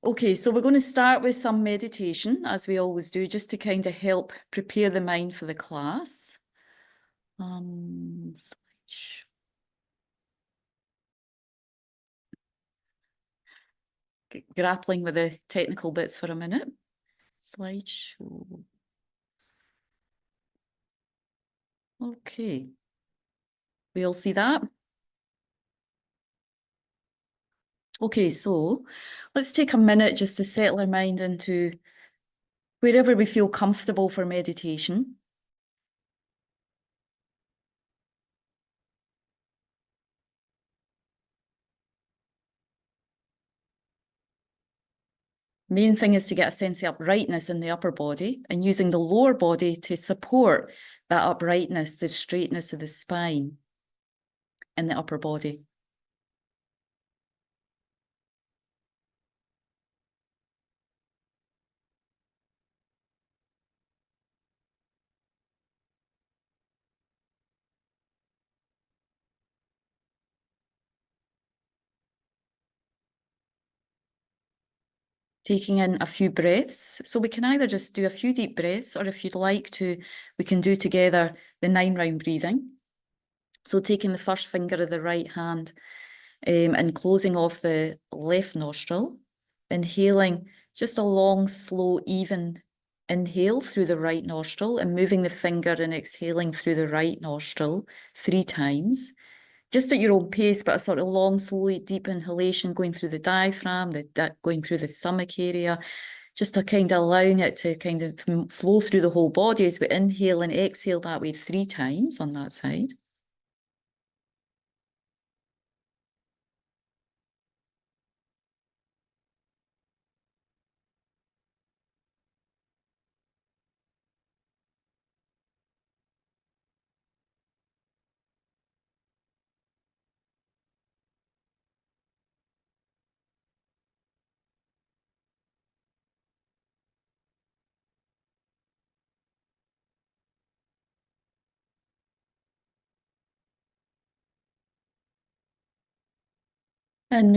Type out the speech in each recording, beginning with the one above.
Okay, so we're going to start with some meditation, as we always do, just to kind of help prepare the mind for the class. Slideshow. Grappling with the technical bits for a minute. Slideshow. Okay. We all see that? Okay, so let's take a minute just to settle our mind into wherever we feel comfortable for meditation. Main thing is to get a sense of uprightness in the upper body and using the lower body to support that uprightness, the straightness of the spine in the upper body. Taking in a few breaths. So we can either just do a few deep breaths, or if you'd like to, we can do together the 9-round breathing. So taking the first finger of the right hand and closing off the left nostril, inhaling just a long, slow, even inhale through the right nostril and moving the finger and exhaling through the right nostril 3 times. Just at your own pace, but a sort of long, slow, deep inhalation going through the diaphragm, going through the stomach area, just a kind of allowing it to kind of flow through the whole body as we inhale and exhale that way 3 times on that side. And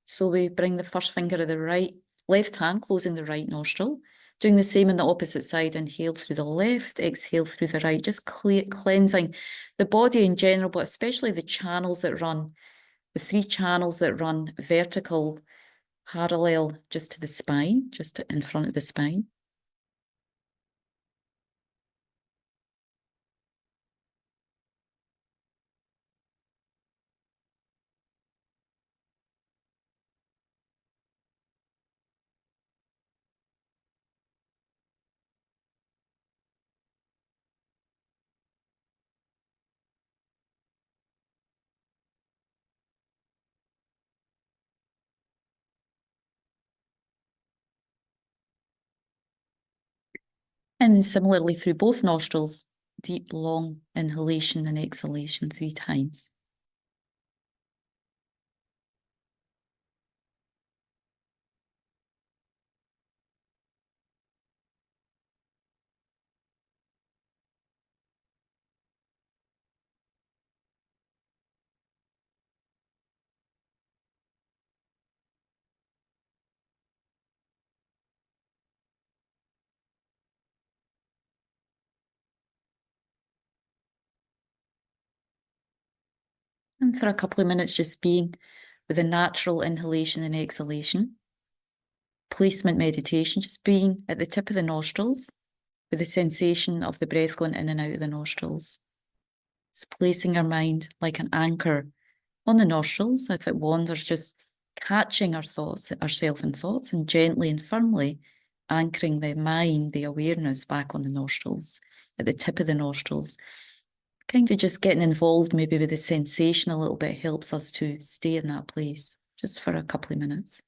so we bring the first finger of the left hand, closing the right nostril, doing the same on the opposite side, inhale through the left, exhale through the right, just cleansing the body in general, but especially the channels that run, the 3 channels that run vertical, parallel just to the spine, just in front of the spine. And similarly through both nostrils, deep, long inhalation and exhalation 3 times. And for a couple of minutes, just being with a natural inhalation and exhalation. Placement meditation, just being at the tip of the nostrils with the sensation of the breath going in and out of the nostrils. Just placing our mind like an anchor on the nostrils. If it wanders, just catching our thoughts, ourself in thoughts, and gently and firmly anchoring the mind, the awareness back on the nostrils, at the tip of the nostrils. Kind of just getting involved maybe with the sensation a little bit helps us to stay in that place just for a couple of minutes.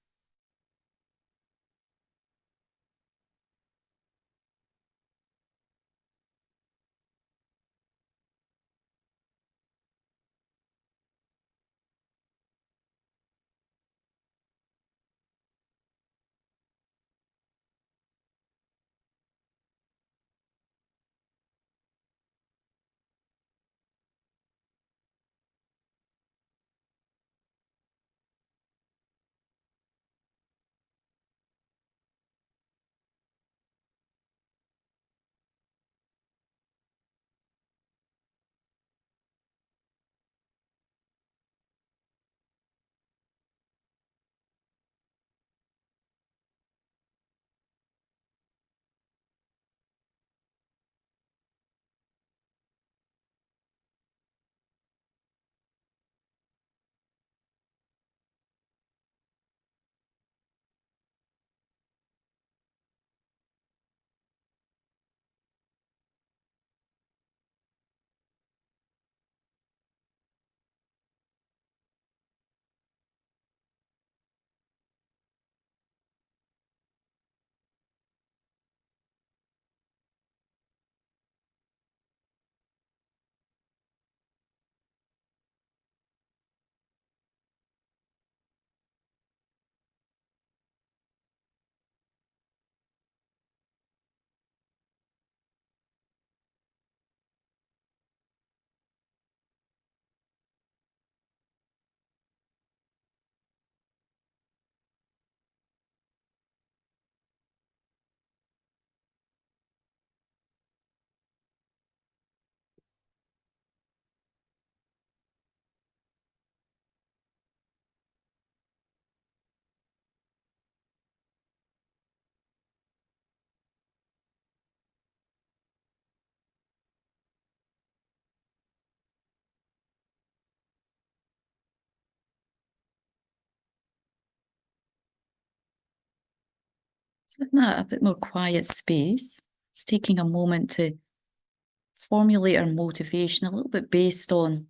So in that a bit more quiet space, it's taking a moment to formulate our motivation a little bit based on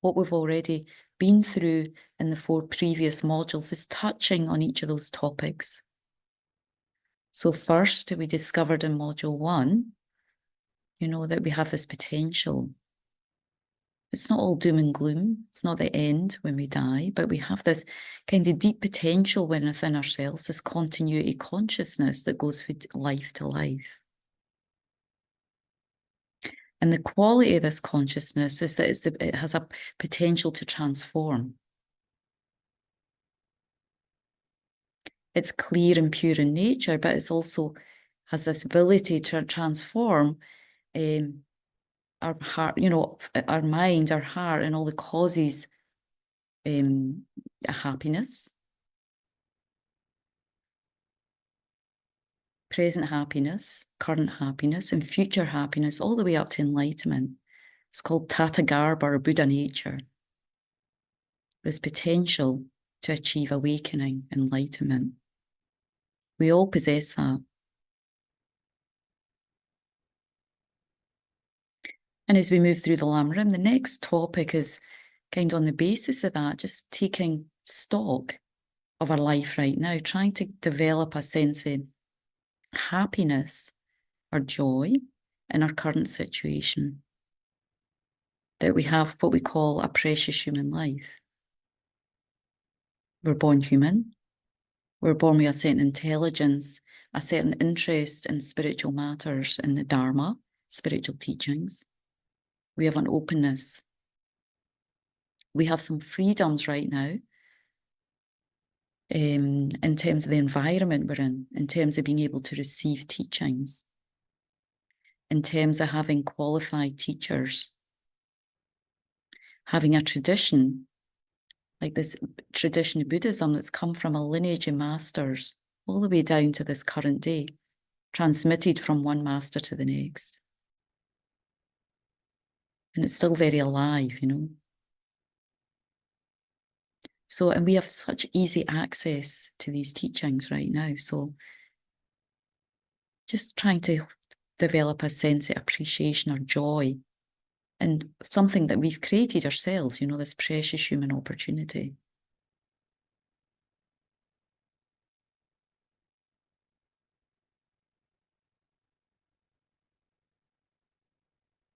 what we've already been through in the 4 previous modules, is touching on each of those topics. So first, we discovered in module 1, that we have this potential. It's not all doom and gloom. It's not the end when we die, but we have this kind of deep potential within ourselves, this continuity consciousness that goes from life to life. And the quality of this consciousness is that it has a potential to transform. It's clear and pure in nature, but it's also has this ability to transform our heart, our mind, our heart, and all the causes happiness, present happiness, current happiness, and future happiness, all the way up to enlightenment. It's called Tatagarbha, or Buddha nature. This potential to achieve awakening, enlightenment. We all possess that. And as we move through the Lamrim, the next topic is kind of on the basis of that, just taking stock of our life right now, trying to develop a sense of happiness or joy in our current situation. That we have what we call a precious human life. We're born human. We're born with a certain intelligence, a certain interest in spiritual matters, in the Dharma, spiritual teachings. We have an openness. We have some freedoms right now in terms of the environment we're in terms of being able to receive teachings, in terms of having qualified teachers, having a tradition, like this tradition of Buddhism that's come from a lineage of masters all the way down to this current day, transmitted from one master to the next. And it's still very alive, So, and we have such easy access to these teachings right now. So just trying to develop a sense of appreciation or joy in something that we've created ourselves, this precious human opportunity.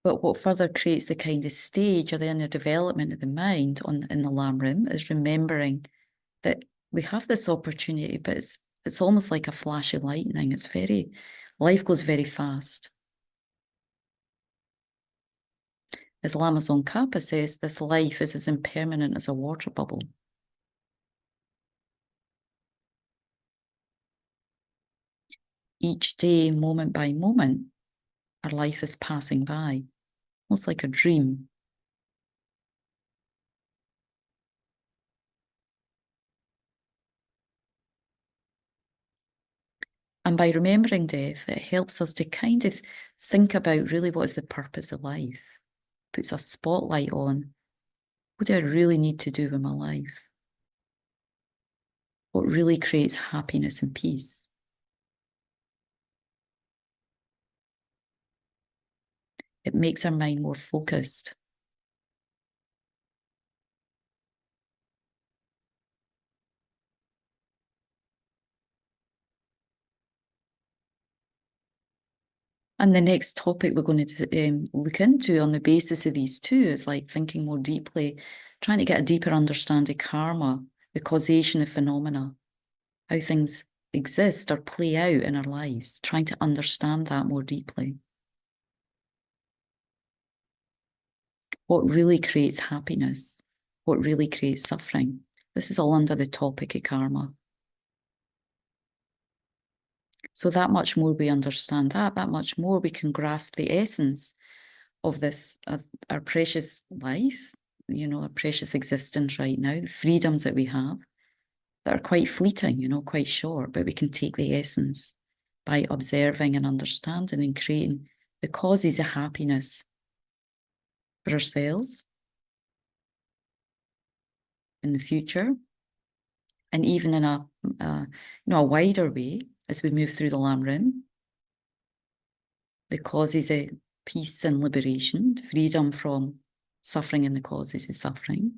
But what further creates the kind of stage or the inner development of the mind in the Lamrim is remembering that we have this opportunity, but it's almost like a flash of lightning. Life goes very fast. As Lama Tsongkhapa says, this life is as impermanent as a water bubble. Each day, moment by moment, our life is passing by, almost like a dream. And by remembering death, it helps us to kind of think about really what is the purpose of life. Puts a spotlight on, what do I really need to do with my life? What really creates happiness and peace? It makes our mind more focused. And the next topic we're going to look into on the basis of these two is like thinking more deeply, trying to get a deeper understanding of karma, the causation of phenomena, how things exist or play out in our lives, trying to understand that more deeply. What really creates happiness? What really creates suffering? This is all under the topic of karma. So that much more we understand that much more we can grasp the essence of this, our precious life, our precious existence right now, the freedoms that we have that are quite fleeting, quite short, but we can take the essence by observing and understanding and creating the causes of happiness for ourselves in the future, and even in a wider way as we move through the Lam Rim. The causes of peace and liberation, freedom from suffering and the causes of suffering.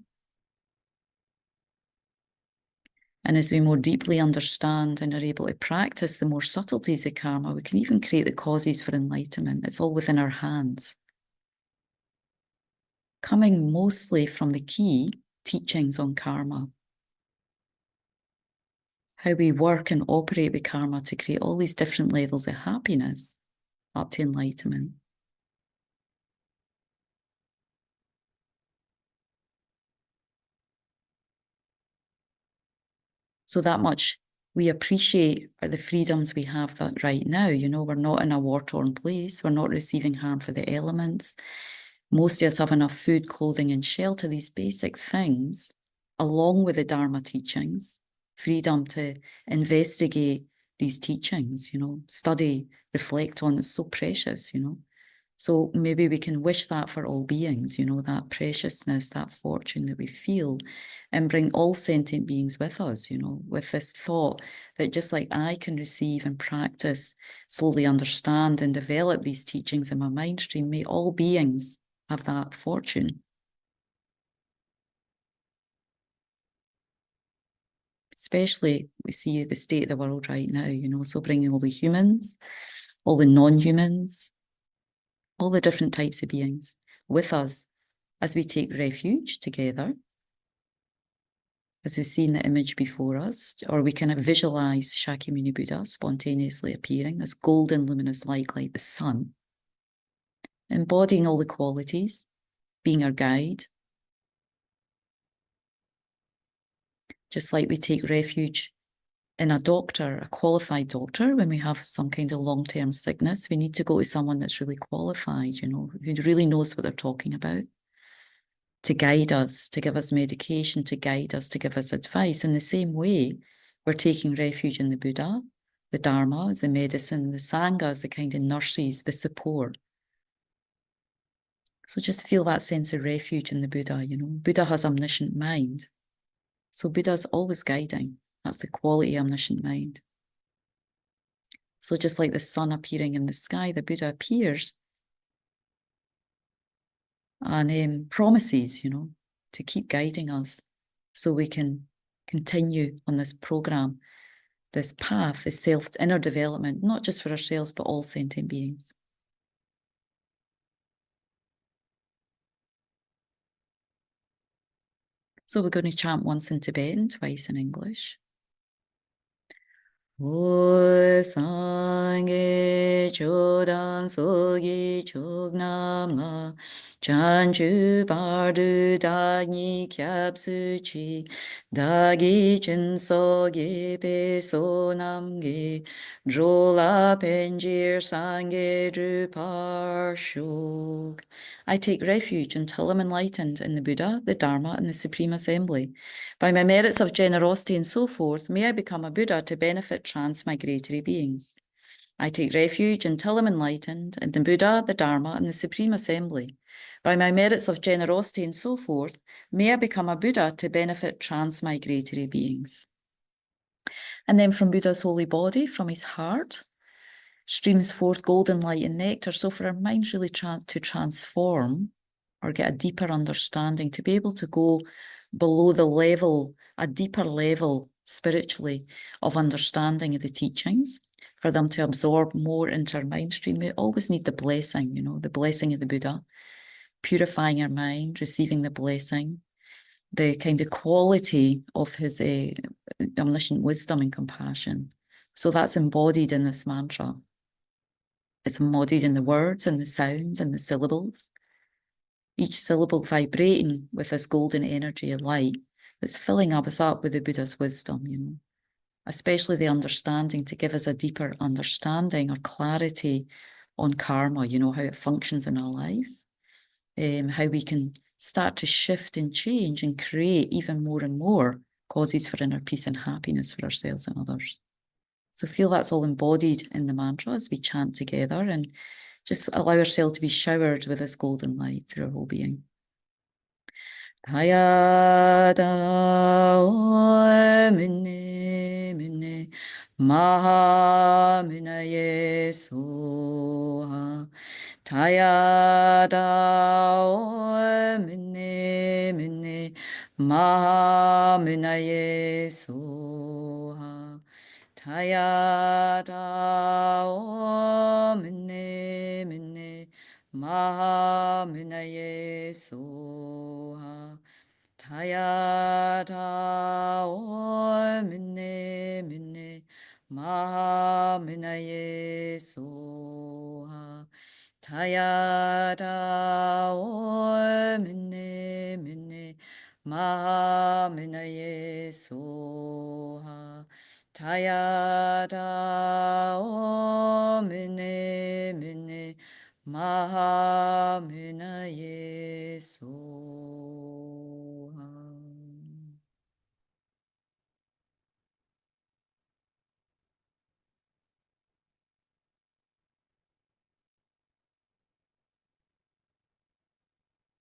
And as we more deeply understand and are able to practice the more subtleties of karma, we can even create the causes for enlightenment. It's all within our hands. Coming mostly from the key teachings on karma. How we work and operate with karma to create all these different levels of happiness up to enlightenment. So that much we appreciate are the freedoms we have that right now. You know, we're not in a war-torn place. We're not receiving harm for the elements. Most of us have enough food, clothing, and shelter, these basic things, along with the Dharma teachings, freedom to investigate these teachings, you know, study, reflect on. It's so precious, you know. So maybe we can wish that for all beings, you know, that preciousness, that fortune that we feel, and bring all sentient beings with us, you know, with this thought that just like I can receive and practice, slowly understand and develop these teachings in my mind stream, may all beings have that fortune. Especially we see the state of the world right now, you know, so bringing all the humans, all the non-humans, all the different types of beings with us as we take refuge together, as we've seen the image before us, or we can visualize Shakyamuni Buddha spontaneously appearing, this golden luminous light like the sun, embodying all the qualities, being our guide. Just like we take refuge in a doctor, a qualified doctor, when we have some kind of long-term sickness, we need to go to someone that's really qualified, you know, who really knows what they're talking about, to guide us, to give us medication, to guide us, to give us advice. In the same way, we're taking refuge in the Buddha, the Dharma is the medicine, the Sangha is the kind of nurses, the support. So just feel that sense of refuge in the Buddha, you know. Buddha has omniscient mind. So Buddha's always guiding. That's the quality of omniscient mind. So just like the sun appearing in the sky, the Buddha appears and promises, you know, to keep guiding us so we can continue on this program, this path, this inner development, not just for ourselves, but all sentient beings. So we're going to chant once in Tibetan, twice in English. O Sangye Chodan Sogi Chognamla Chanchu Bardu Dagni Kyapsu Chi Dagi Chin Sogi Pe Sonamge Drola Penjir Sangye Drupar Shog. I take refuge until I'm enlightened in the Buddha, the Dharma, and the Supreme Assembly. By my merits of generosity and so forth, may I become a Buddha to benefit transmigratory beings. I take refuge until I'm enlightened in the Buddha, the Dharma, and the Supreme Assembly. By my merits of generosity and so forth, may I become a Buddha to benefit transmigratory beings. And then from Buddha's holy body, from his heart, streams forth golden light and nectar. So for our minds really to transform or get a deeper understanding, to be able to go below the level, a deeper level spiritually of understanding of the teachings, for them to absorb more into our mind stream, we always need the blessing, you know, the blessing of the Buddha, purifying our mind, receiving the blessing, the kind of quality of his omniscient wisdom and compassion. So that's embodied in this mantra. It's embodied in the words and the sounds and the syllables. Each syllable vibrating with this golden energy of light that's filling us up with the Buddha's wisdom, you know, especially the understanding to give us a deeper understanding or clarity on karma, you know, how it functions in our life, how we can start to shift and change and create even more and more causes for inner peace and happiness for ourselves and others. So feel that's all embodied in the mantra as we chant together, and just allow ourselves to be showered with this golden light through our whole being. Hayada mene mene maha minaye soha. Tayada mene mene maha minaye soha. Tayada mene mene maha minaye soha. Tayada mene mene maha minaye soha. Tayada mene mene maha minaye soha. Tayada mene mene maha minaye soha.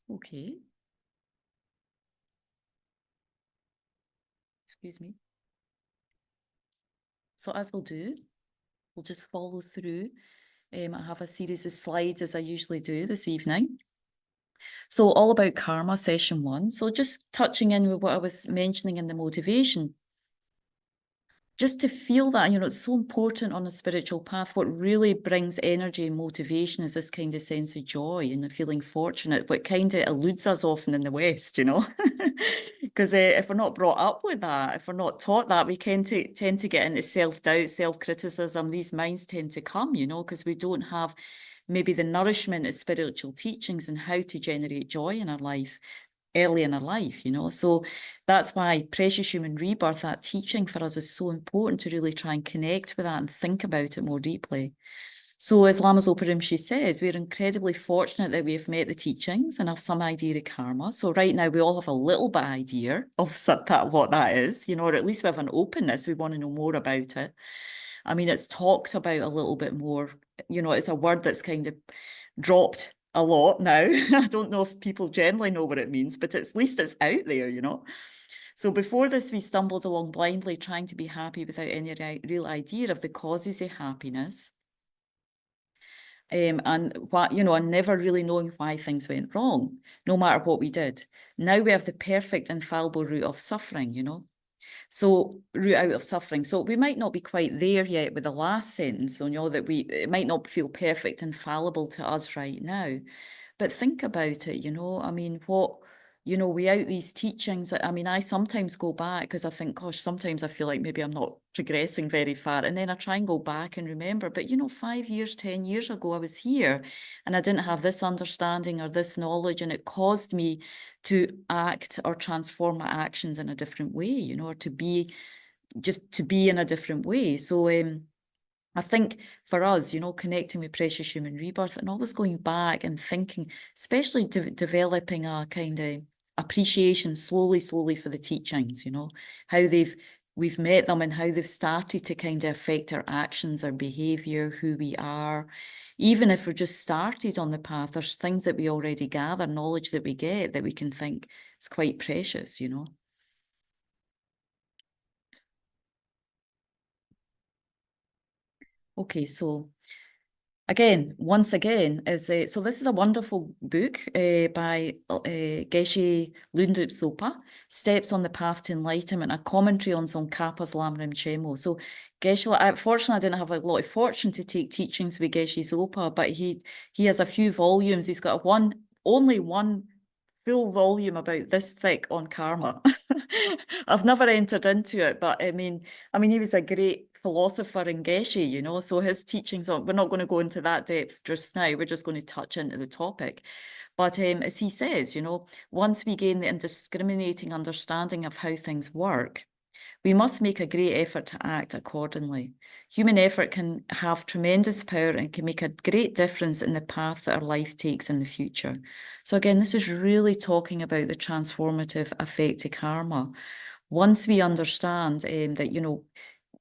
Okay, excuse me. So as we'll do, we'll just follow through. I have a series of slides as I usually do this evening. So all about karma, session 1. So just touching in with what I was mentioning in the motivation. Just to feel that, it's so important on a spiritual path. What really brings energy and motivation is this kind of sense of joy and feeling fortunate, what kind of eludes us often in the West, Because if we're not brought up with that, if we're not taught that, we tend to get into self-doubt, self-criticism. These minds tend to come, because we don't have maybe the nourishment of spiritual teachings and how to generate joy in our life early in our life, So that's why Precious Human Rebirth, that teaching for us is so important to really try and connect with that and think about it more deeply. So as Lama Zopa Rinpoche says, we're incredibly fortunate that we have met the teachings and have some idea of karma. So right now we all have a little bit idea of what that is, or at least we have an openness. We want to know more about it. I mean, it's talked about a little bit more, it's a word that's kind of dropped a lot now. I don't know if people generally know what it means, but at least it's out there, So before this, we stumbled along blindly trying to be happy without any real idea of the causes of happiness. And what, and never really knowing why things went wrong, no matter what we did. Now we have the perfect infallible route of suffering, So route out of suffering. So we might not be quite there yet with the last sentence, that it might not feel perfect and fallible to us right now. But think about it, I mean, without these teachings, I mean, I sometimes go back because I think, gosh, sometimes I feel like maybe I'm not progressing very far. And then I try and go back and remember, but 5 years, 10 years ago, I was here and I didn't have this understanding or this knowledge, and it caused me to act or transform my actions in a different way, or to be in a different way. So, I think for us, connecting with Precious Human Rebirth and always going back and thinking, especially developing a kind of appreciation slowly for the teachings, how we've met them and how they've started to kind of affect our actions, our behavior, who we are. Even if we're just started on the path, there's things that we already gather, knowledge that we get that we can think is quite precious, Okay, so once again, so this is a wonderful book by Geshe Lundrup Sopa, Steps on the Path to Enlightenment, a commentary on Tsongkhapa's Lamrim Chemo. So Geshe, fortunately, I didn't have a lot of fortune to take teachings with Geshe Zopa, but he has a few volumes. He's got only one full volume about this thick on karma. I've never entered into it, but I mean, he was a great philosopher in Geshe, so his teachings on, we're not going to go into that depth just now, we're just going to touch into the topic. But as he says, once we gain the indiscriminating understanding of how things work, we must make a great effort to act accordingly. Human effort can have tremendous power and can make a great difference in the path that our life takes in the future. So again, this is really talking about the transformative effect of karma. Once we understand that,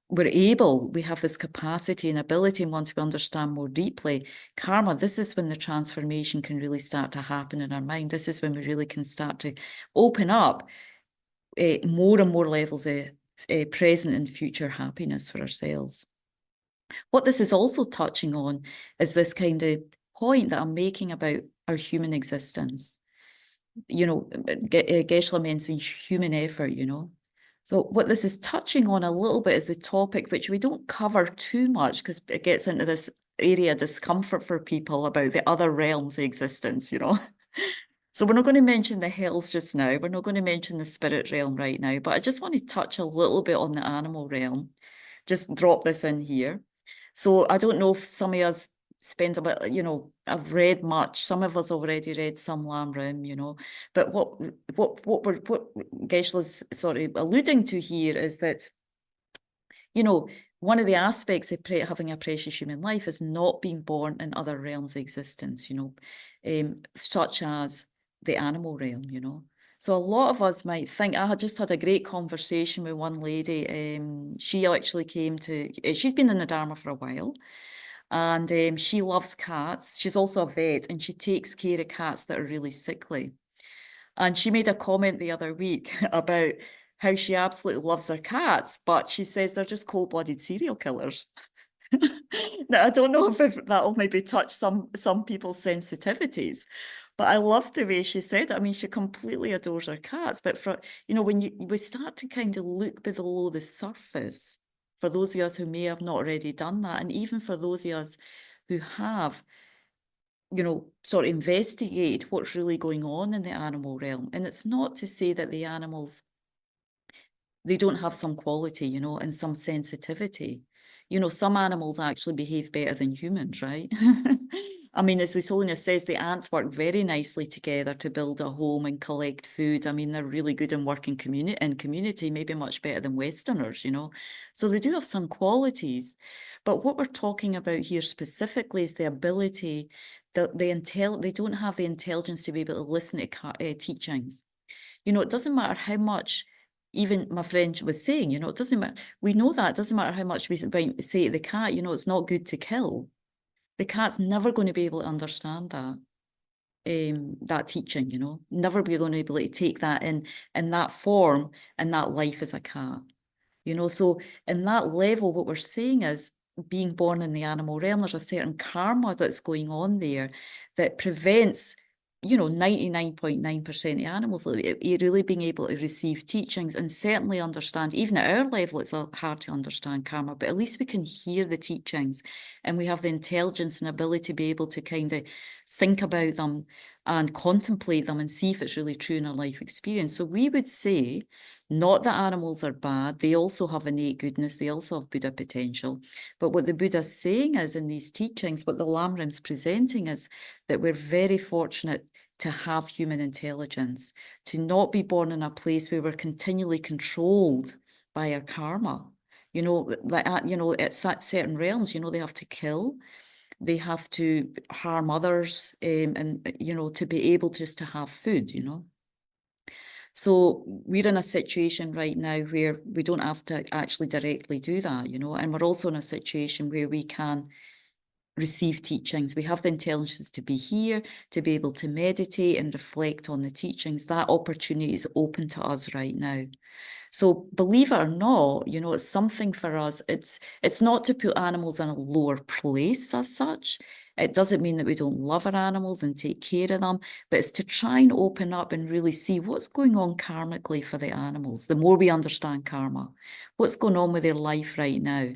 we have this capacity and ability, and once we understand more deeply karma, this is when the transformation can really start to happen in our mind. This is when we really can start to open up more and more levels of present and future happiness for ourselves. What this is also touching on is this kind of point that I'm making about our human existence. You know, Geshe-la mentions human effort, you know. So what this is touching on a little bit is the topic, which we don't cover too much because it gets into this area of discomfort for people about the other realms of existence, you know. So we're not going to mention the hells just now. We're not going to mention the spirit realm right now, but I just want to touch a little bit on the animal realm. Just drop this in here. So I don't know if some of us spend a bit, you know, I've read much. Some of us already read some Lamrim, you know. But what Geshe-la's sort of alluding to here is that, you know, one of the aspects of having a precious human life is not being born in other realms of existence, you know, such as the animal realm, you know. So a lot of us might think, I had just had a great conversation with one lady. She actually came to, she's been in the Dharma for a while, and she loves cats. She's also a vet, and she takes care of cats that are really sickly. And she made a comment the other week about how she absolutely loves her cats, but she says they're just cold-blooded serial killers. Now, I don't know if that'll maybe touch some people's sensitivities, but I love the way she said it. I mean, she completely adores her cats, but for, you know, when we start to kind of look below the surface, for those of us who may have not already done that, and even for those of us who have, you know, sort of investigate what's really going on in the animal realm. And it's not to say that the animals, they don't have some quality, you know, and some sensitivity. You know, some animals actually behave better than humans, right? I mean, as His Holiness says, the ants work very nicely together to build a home and collect food. I mean, they're really good in working community, maybe much better than Westerners, you know. So they do have some qualities. But what we're talking about here specifically is the ability that they don't have the intelligence to be able to listen to teachings. You know, it doesn't matter how much, even my friend was saying, you know, it doesn't matter. We know that it doesn't matter how much we say to the cat, you know, it's not good to kill. The cat's never going to be able to understand that teaching, you know, never be going to be able to take that in that form and that life as a cat, you know. So in that level, what we're saying is, being born in the animal realm, there's a certain karma that's going on there that prevents, you know, 99.9% of animals really being able to receive teachings and certainly understand. Even at our level, it's hard to understand karma, but at least we can hear the teachings and we have the intelligence and ability to be able to kind of think about them and contemplate them and see if it's really true in our life experience. So we would say, not that animals are bad, they also have innate goodness, they also have Buddha potential. But what the Buddha's saying is, in these teachings, what the Lamrim's presenting is that we're very fortunate to have human intelligence, to not be born in a place where we're continually controlled by our karma. You know, like, you know, at certain realms, you know, they have to kill, they have to harm others, and, you know, to be able just to have food, you know. So we're in a situation right now where we don't have to actually directly do that, you know, and we're also in a situation where we can receive teachings. We have the intelligence to be here, to be able to meditate and reflect on the teachings. That opportunity is open to us right now. So believe it or not, you know, it's something for us. It's not to put animals in a lower place as such. It doesn't mean that we don't love our animals and take care of them, but it's to try and open up and really see what's going on karmically for the animals. The more we understand karma, what's going on with their life right now.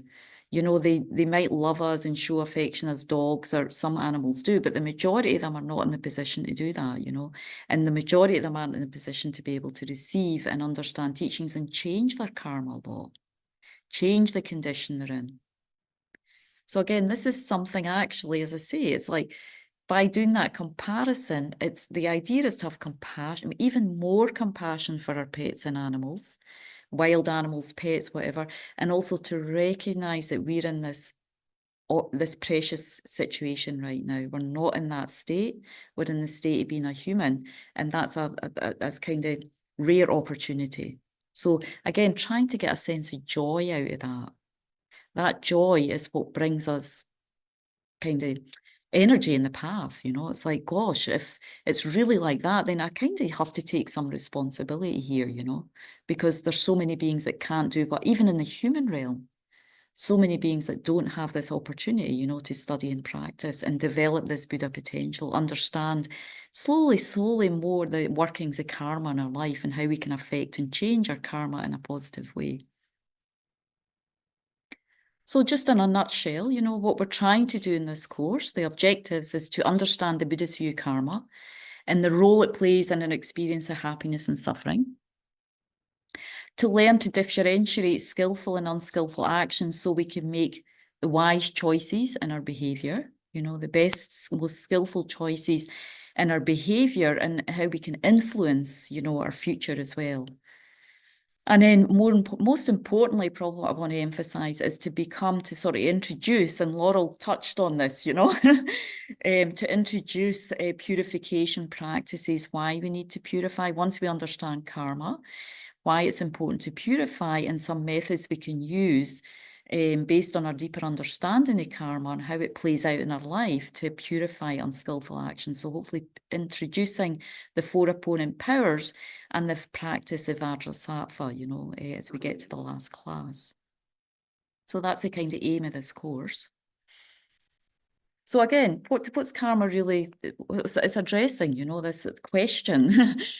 You know, they might love us and show affection as dogs, or some animals do, but the majority of them are not in the position to do that, you know. And the majority of them aren't in the position to be able to receive and understand teachings and change their karma law, change the condition they're in. So again, this is something actually, as I say, it's like, by doing that comparison, it's the idea is to have compassion, even more compassion for our pets and animals, wild animals, pets, whatever, and also to recognize that we're in this precious situation right now. We're not in that state. We're in the state of being a human, and that's a kind of rare opportunity. So again, trying to get a sense of joy out of that. That joy is what brings us kind of energy in the path, you know. It's like, gosh, if it's really like that, then I kind of have to take some responsibility here, you know, because there's so many beings that can't do, but even in the human realm, so many beings that don't have this opportunity, you know, to study and practice and develop this Buddha potential, understand slowly more the workings of karma in our life and how we can affect and change our karma in a positive way. So just in a nutshell, you know, what we're trying to do in this course, the objectives is to understand the Buddhist view of karma and the role it plays in an experience of happiness and suffering. To learn to differentiate skillful and unskillful actions so we can make the wise choices in our behaviour, you know, the best, most skillful choices in our behaviour and how we can influence, you know, our future as well. And then most importantly, probably what I want to emphasize is to sort of introduce, and Laurel touched on this, you know, to introduce purification practices, why we need to purify once we understand karma, why it's important to purify, and some methods we can use based on our deeper understanding of karma and how it plays out in our life to purify unskillful actions. So hopefully introducing the 4 opponent powers and the practice of Vajrasattva, you know, as we get to the last class. So that's the kind of aim of this course. So again, what's karma really, it's addressing, you know, this question.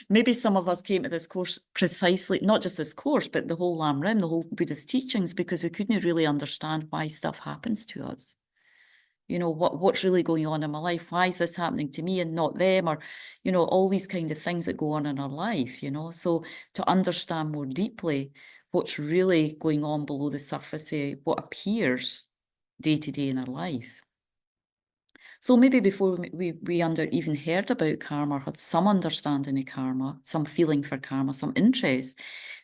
Maybe some of us came to this course precisely, not just this course, but the whole Lam Rim, the whole Buddhist teachings, because we couldn't really understand why stuff happens to us. You know, what's really going on in my life? Why is this happening to me and not them? Or, you know, all these kind of things that go on in our life, you know. So to understand more deeply what's really going on below the surface of what appears day to day in our life. So maybe before we even heard about karma, or had some understanding of karma, some feeling for karma, some interest,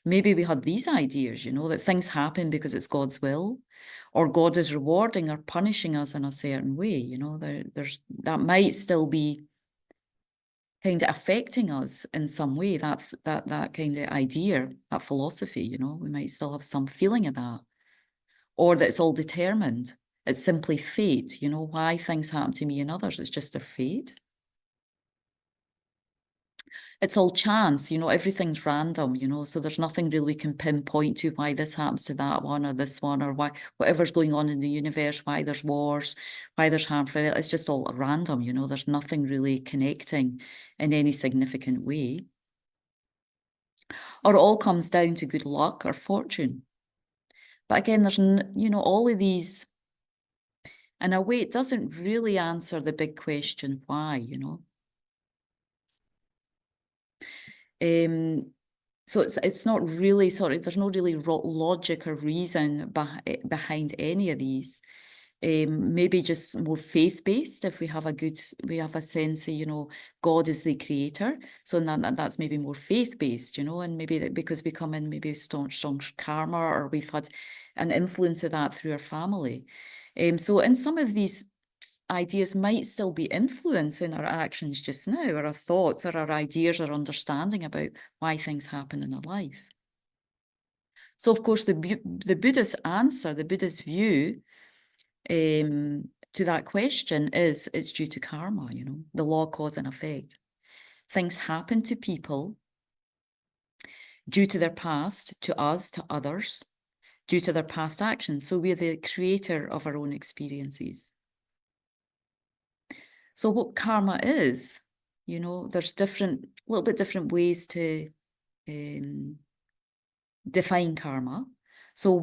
maybe we had these ideas, you know, that things happen because it's God's will, or God is rewarding or punishing us in a certain way, you know, there's that might still be kind of affecting us in some way, that kind of idea, that philosophy, you know, we might still have some feeling of that, or that it's all determined. It's simply fate, you know, why things happen to me and others. It's just their fate. It's all chance, you know, everything's random, you know, so there's nothing really we can pinpoint to why this happens to that one or this one, or why whatever's going on in the universe, why there's wars, why there's harm for it. It's just all random, you know, there's nothing really connecting in any significant way. Or it all comes down to good luck or fortune. But again, there's, you know, all of these, in a way, it doesn't really answer the big question, why, you know. So it's not really there's no really logic or reason behind any of these. Maybe just more faith-based if we have a sense of, you know, God is the creator. So that's maybe more faith-based, you know, and maybe that because we come in maybe strong karma, or we've had an influence of that through our family. So in some of these ideas might still be influencing our actions just now, or our thoughts, or our ideas, or understanding about why things happen in our life. So, of course, the Buddhist answer, the Buddhist view to that question is it's due to karma, you know, the law, cause and effect. Things happen to people due to their past, to us, to others, due to their past actions. So we're the creator of our own experiences. So what karma is, you know, there's little bit different ways to define karma. So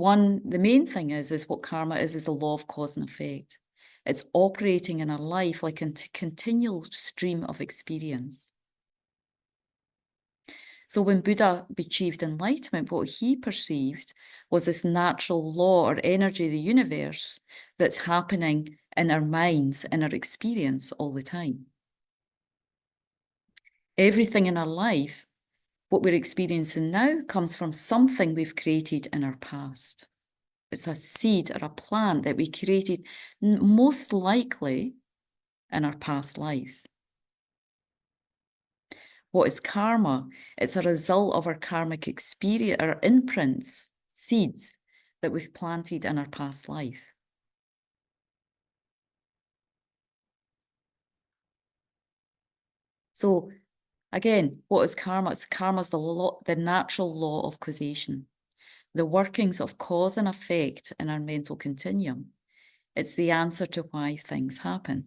the main thing is what karma is the law of cause and effect. It's operating in our life like a continual stream of experience. So when Buddha achieved enlightenment, what he perceived was this natural law or energy of the universe that's happening in our minds, in our experience all the time. Everything in our life, what we're experiencing now, comes from something we've created in our past. It's a seed or a plant that we created most likely in our past life. What is karma? It's a result of our karmic experience, our imprints, seeds, that we've planted in our past life. So again, what is karma? Karma's the natural law of causation, the workings of cause and effect in our mental continuum. It's the answer to why things happen.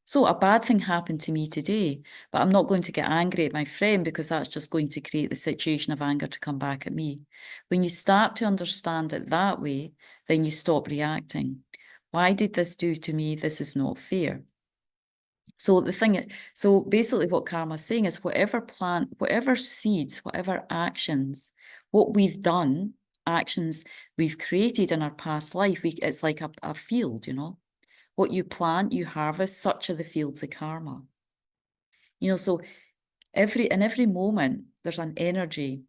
So a bad thing happened to me today, but I'm not going to get angry at my friend because that's just going to create the situation of anger to come back at me. When you start to understand it that way, then you stop reacting. Why did this do to me? This is not fair. So so basically what karma is saying is whatever seeds, whatever actions, what we've done, actions we've created in our past life, it's like a field, you know. What you plant, you harvest, such are the fields of karma. You know, so in every moment, there's an energy.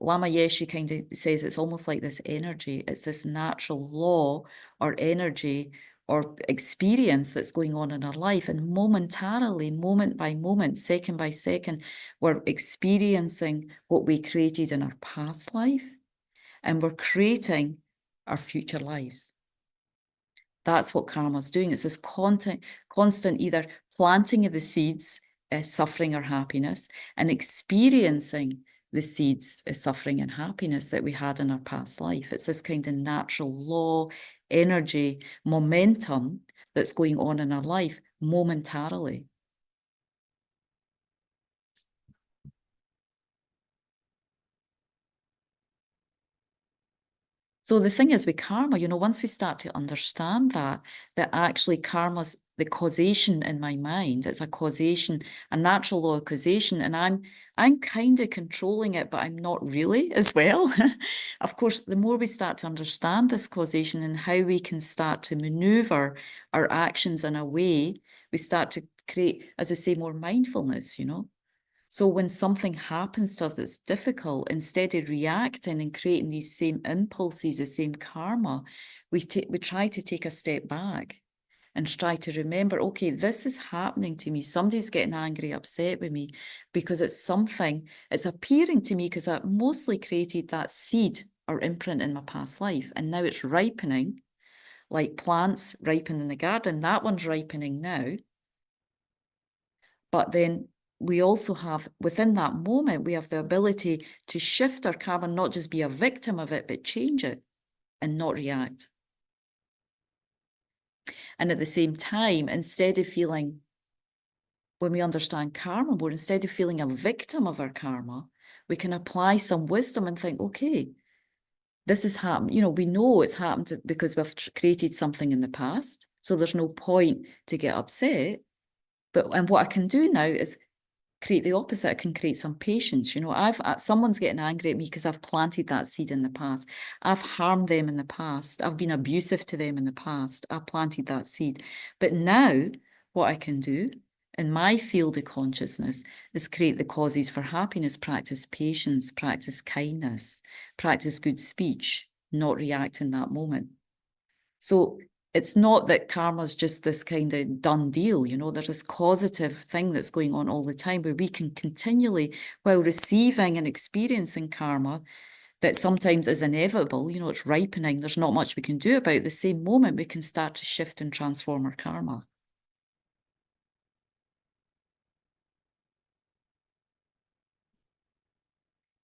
Lama Yeshe kind of says it's almost like this energy. It's this natural law or energy or experience that's going on in our life. And momentarily, moment by moment, second by second, we're experiencing what we created in our past life, and we're creating our future lives. That's what karma's doing. It's this constant either planting of the seeds, suffering or happiness, and experiencing the seeds of suffering and happiness that we had in our past life. It's this kind of natural law, energy, momentum that's going on in our life momentarily. So the thing is with karma, you know, once we start to understand that actually karma's the causation in my mind, it's a causation, a natural law of causation, and I'm kind of controlling it, but I'm not really as well. Of course, the more we start to understand this causation and how we can start to maneuver our actions in a way, we start to create, as I say, more mindfulness, you know. So when something happens to us that's difficult, instead of reacting and creating these same impulses, the same karma, we try to take a step back and try to remember, okay, this is happening to me. Somebody's getting angry, upset with me because it's appearing to me because I mostly created that seed or imprint in my past life. And now it's ripening, like plants ripen in the garden. That one's ripening now. But then we also have, within that moment, we have the ability to shift our karma, not just be a victim of it, but change it and not react. And at the same time, instead of feeling, when we understand karma more, instead of feeling a victim of our karma, we can apply some wisdom and think, okay, this has happened. You know, we know it's happened because we've created something in the past. So there's no point to get upset. And what I can do now is create the opposite. I can create some patience. You know, someone's getting angry at me because I've planted that seed in the past. I've harmed them in the past. I've been abusive to them in the past. I planted that seed. But now what I can do in my field of consciousness is create the causes for happiness, practice patience, practice kindness, practice good speech, not react in that moment. So it's not that karma's just this kind of done deal, you know, there's this causative thing that's going on all the time where we can continually, while receiving and experiencing karma that sometimes is inevitable, you know, it's ripening, there's not much we can do about it. The same moment we can start to shift and transform our karma.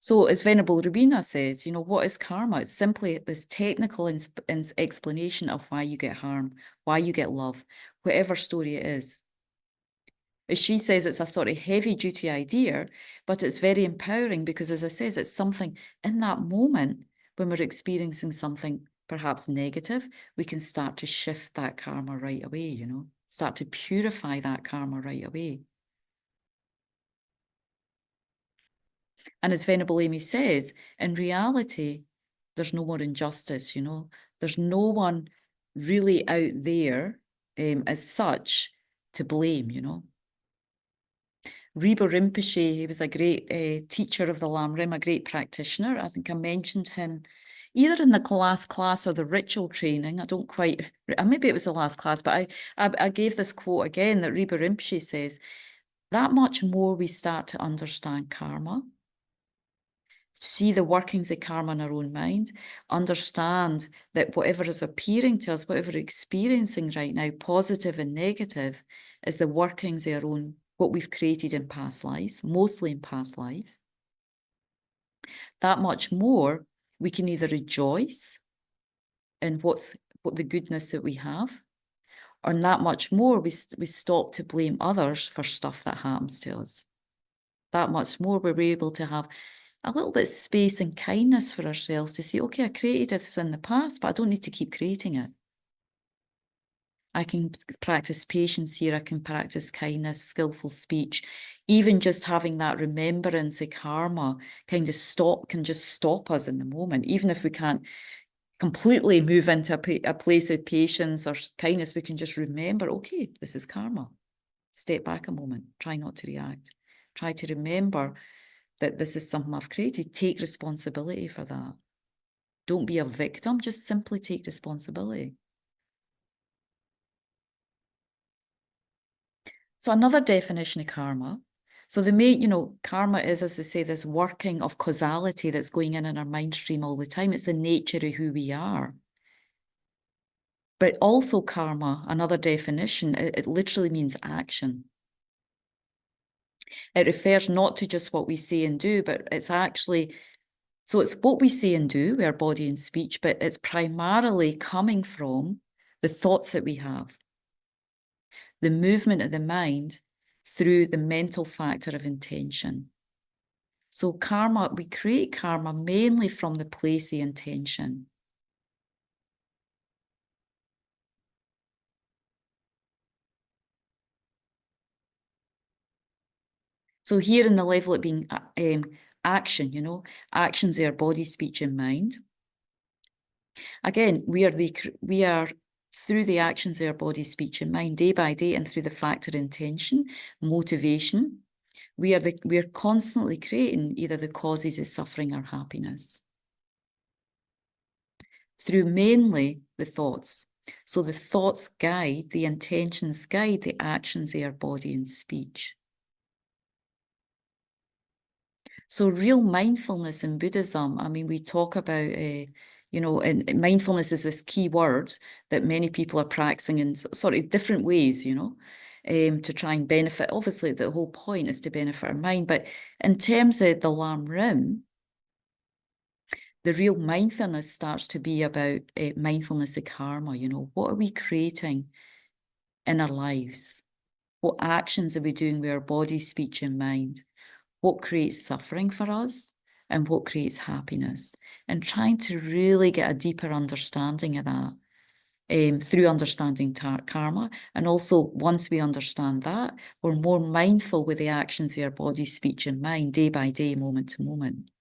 So as Venerable Rubina says, you know, what is karma? It's simply this technical explanation of why you get harm, why you get love, whatever story it is. As she says, it's a sort of heavy duty idea, but it's very empowering because, as I says, it's something in that moment when we're experiencing something perhaps negative, we can start to shift that karma right away, you know, start to purify that karma right away. And as Venerable Amy says, in reality, there's no more injustice, you know, there's no one really out there as such to blame, you know. Riba Rinpoche, he was a great teacher of the Lam Rim, a great practitioner. I think I mentioned him either in the last class or the ritual training. I don't quite, maybe it was the last class, but I gave this quote again that Riba Rinpoche says, that much more we start to understand karma, see the workings of karma in our own mind, understand that whatever is appearing to us, whatever we're experiencing right now, positive and negative, is the workings of our own, what we've created in past lives, mostly in past life. That much more, we can either rejoice in what the goodness that we have, or that much more, we stop to blame others for stuff that happens to us. That much more, we're able to have a little bit of space and kindness for ourselves to say, okay, I created this in the past, but I don't need to keep creating it. I can practice patience here. I can practice kindness, skillful speech. Even just having that remembrance of karma can just stop us in the moment. Even if we can't completely move into a place of patience or kindness, we can just remember, okay, this is karma. Step back a moment. Try not to react. Try to remember that this is something I've created. Take responsibility for that. Don't be a victim. Just simply take responsibility. So another definition of karma. So the main, karma is, as I say, this working of causality that's going in our mind stream all the time. It's the nature of who we are. But also karma, another definition, it literally means action. It refers not to just what we say and do, but it's actually, so it's what we say and do with our body and speech, but it's primarily coming from the thoughts that we have, the movement of the mind through the mental factor of intention. So karma, we create karma mainly from the place of intention. So here in the level of being action, actions are our body, speech, and mind. Again, we are through the actions of our body, speech, and mind, day by day, and through the factor intention, motivation, we are constantly creating either the causes of suffering or happiness through mainly the thoughts. So the thoughts guide, the intentions guide the actions of our body and speech. So real mindfulness in Buddhism, I mean, we talk about, and mindfulness is this key word that many people are practicing in sort of different ways, to try and benefit. Obviously, the whole point is to benefit our mind. But in terms of the Lam Rim, the real mindfulness starts to be about mindfulness of karma. What are we creating in our lives? What actions are we doing with our body, speech, and mind? What creates suffering for us and what creates happiness, and trying to really get a deeper understanding of that through understanding karma. And also, once we understand that, we're more mindful with the actions of our body, speech, and mind day by day, moment to moment.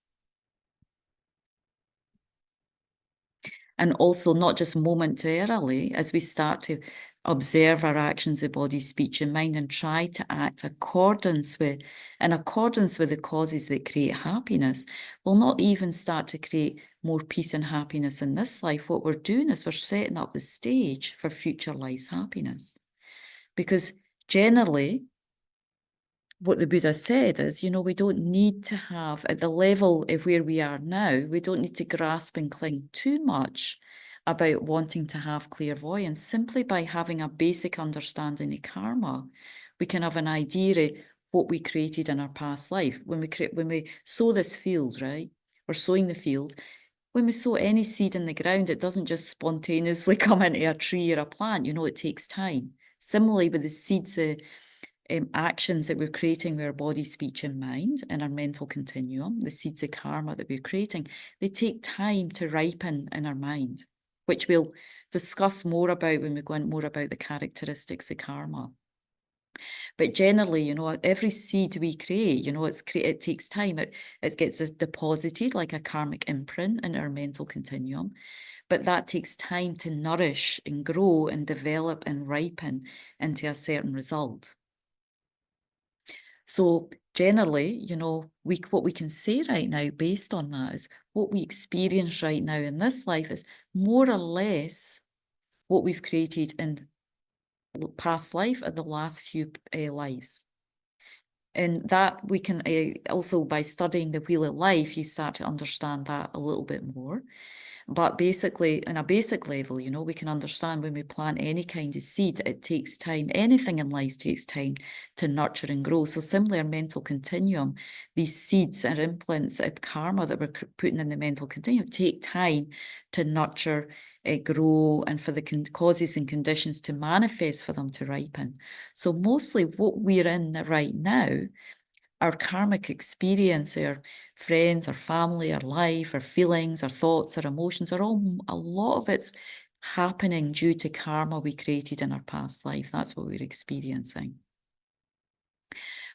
And also not just momentarily, as we start to observe our actions of body, speech, and mind, and try to act in accordance with the causes that create happiness, we'll not even start to create more peace and happiness in this life. What we're doing is we're setting up the stage for future life's happiness. Because generally, what the Buddha said is, we don't need to have, at the level of where we are now, we don't need to grasp and cling too much about wanting to have clairvoyance. Simply by having a basic understanding of karma, we can have an idea of what we created in our past life. When we sow this field, right? We're sowing the field. When we sow any seed in the ground, it doesn't just spontaneously come into a tree or a plant. It takes time. Similarly, with the seeds actions that we're creating with our body, speech, and mind in our mental continuum, the seeds of karma that we're creating, they take time to ripen in our mind, which we'll discuss more about when we go into more about the characteristics of karma. But generally, every seed we create, it takes time. It gets deposited like a karmic imprint in our mental continuum. But that takes time to nourish and grow and develop and ripen into a certain result. So generally, what we can say right now based on that is what we experience right now in this life is more or less what we've created in past life and the last few lives. And that we can also, by studying the Wheel of Life, you start to understand that a little bit more. But basically, in a basic level, you know, we can understand when we plant any kind of seed, it takes time. Anything in life takes time to nurture and grow. So similarly, our mental continuum, these seeds or imprints of karma that we're putting in the mental continuum take time to nurture, grow, and for the causes and conditions to manifest for them to ripen. So mostly what we're in right now, our karmic experience, our friends, our family, our life, our feelings, our thoughts, our emotions are all, a lot of it's happening due to karma we created in our past life. That's what we're experiencing.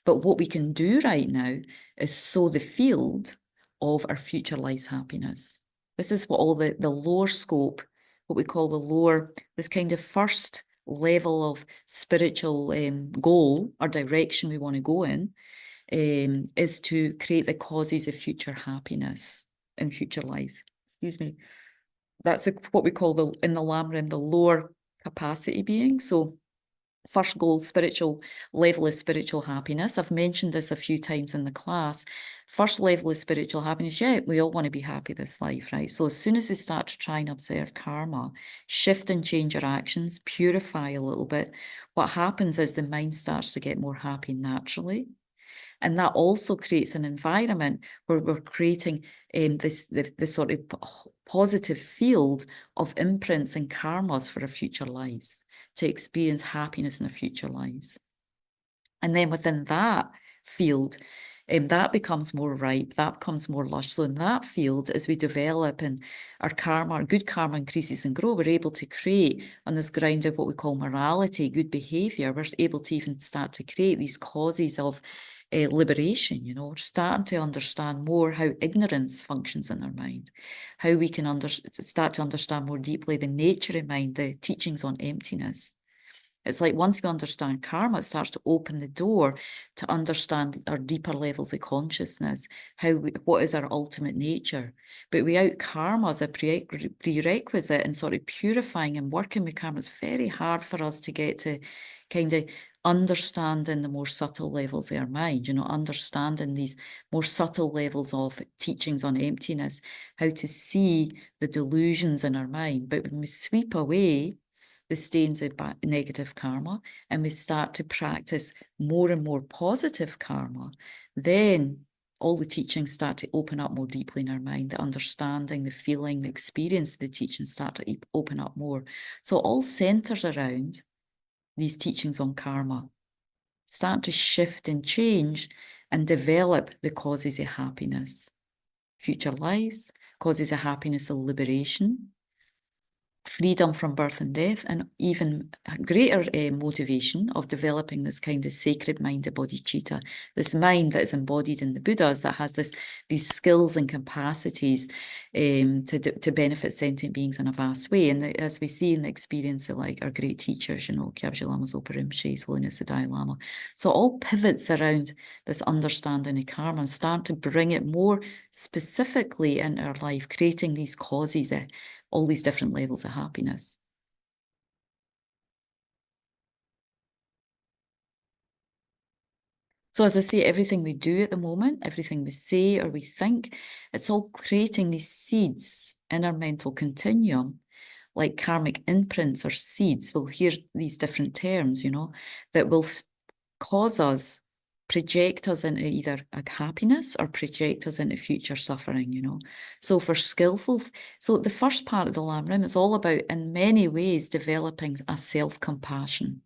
But what we can do right now is sow the field of our future life's happiness. This is what all the lower scope, what we call the lower, this kind of first level of spiritual goal or direction we want to go in, is to create the causes of future happiness in future lives. Excuse me. That's what we call in the Lamrim, the lower capacity being. So first goal, spiritual level of spiritual happiness. I've mentioned this a few times in the class. First level of spiritual happiness, yeah, we all want to be happy this life, right? So as soon as we start to try and observe karma, shift and change our actions, purify a little bit, what happens is the mind starts to get more happy naturally. And that also creates an environment where we're creating the sort of positive field of imprints and karmas for our future lives, to experience happiness in our future lives. And then within that field, that becomes more ripe, that becomes more lush. So in that field, as we develop and our karma, our good karma increases and grow, we're able to create on this ground of what we call morality, good behavior. We're able to even start to create these causes of liberation, you know. We're starting to understand more how ignorance functions in our mind, how we can start to understand more deeply the nature of mind, the teachings on emptiness. It's like once we understand karma, it starts to open the door to understand our deeper levels of consciousness, what is our ultimate nature. But without karma as a prerequisite and sort of purifying and working with karma, it's very hard for us to get to kind of understanding the more subtle levels of our mind, you know, understanding these more subtle levels of teachings on emptiness, how to see the delusions in our mind. But when we sweep away the stains of negative karma and we start to practice more and more positive karma, then all the teachings start to open up more deeply in our mind. The understanding, the feeling, the experience of the teachings start to open up more. So it all centers around these teachings on karma. Start to shift and change and develop the causes of happiness. Future lives, causes of happiness of liberation, freedom from birth and death, and even greater motivation of developing this kind of sacred mind of bodhicitta, this mind that is embodied in the Buddhas, that has these skills and capacities to benefit sentient beings in a vast way. And as we see in the experience of like our great teachers, you know, Kyabje Lama Zopa Rinpoche, His Holiness the Dalai Lama. So all pivots around this understanding of karma and start to bring it more specifically in our life, creating these causes, all these different levels of happiness. So as I say, everything we do at the moment, everything we say or we think, it's all creating these seeds in our mental continuum, like karmic imprints or seeds. We'll hear these different terms, you know, that will cause us, project us into either a happiness or project us into future suffering, you know. So for skillful, so the first part of the Lamrim is all about, in many ways, developing a self-compassion.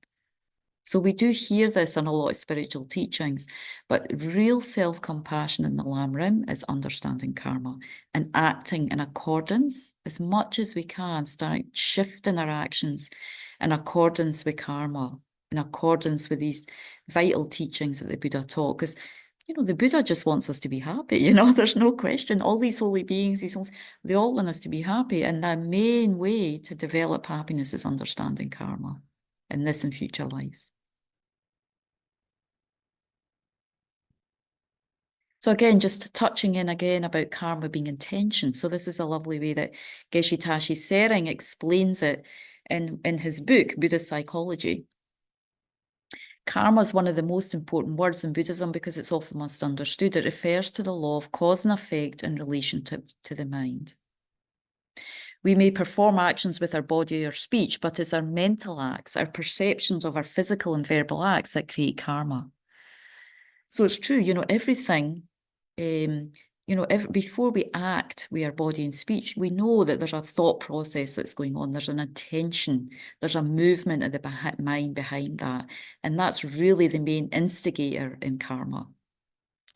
So we do hear this in a lot of spiritual teachings, but real self-compassion in the Lamrim is understanding karma and acting in accordance as much as we can, start shifting our actions in accordance with karma, in accordance with these vital teachings that the Buddha taught. Because, you know, the Buddha just wants us to be happy, you know, there's no question. All these holy beings, they all want us to be happy. And the main way to develop happiness is understanding karma in this and future lives. So again, just touching in again about karma being intention. So this is a lovely way that Geshe Tashi Sering explains it in his book, Buddhist Psychology. Karma is one of the most important words in Buddhism because it's often misunderstood. It refers to the law of cause and effect in relation to the mind. We may perform actions with our body or speech, but it's our mental acts, our perceptions of our physical and verbal acts that create karma. So it's true, everything, before we act with our body and speech, we know that there's a thought process that's going on. There's an intention. There's a movement of the mind behind that. And that's really the main instigator in karma,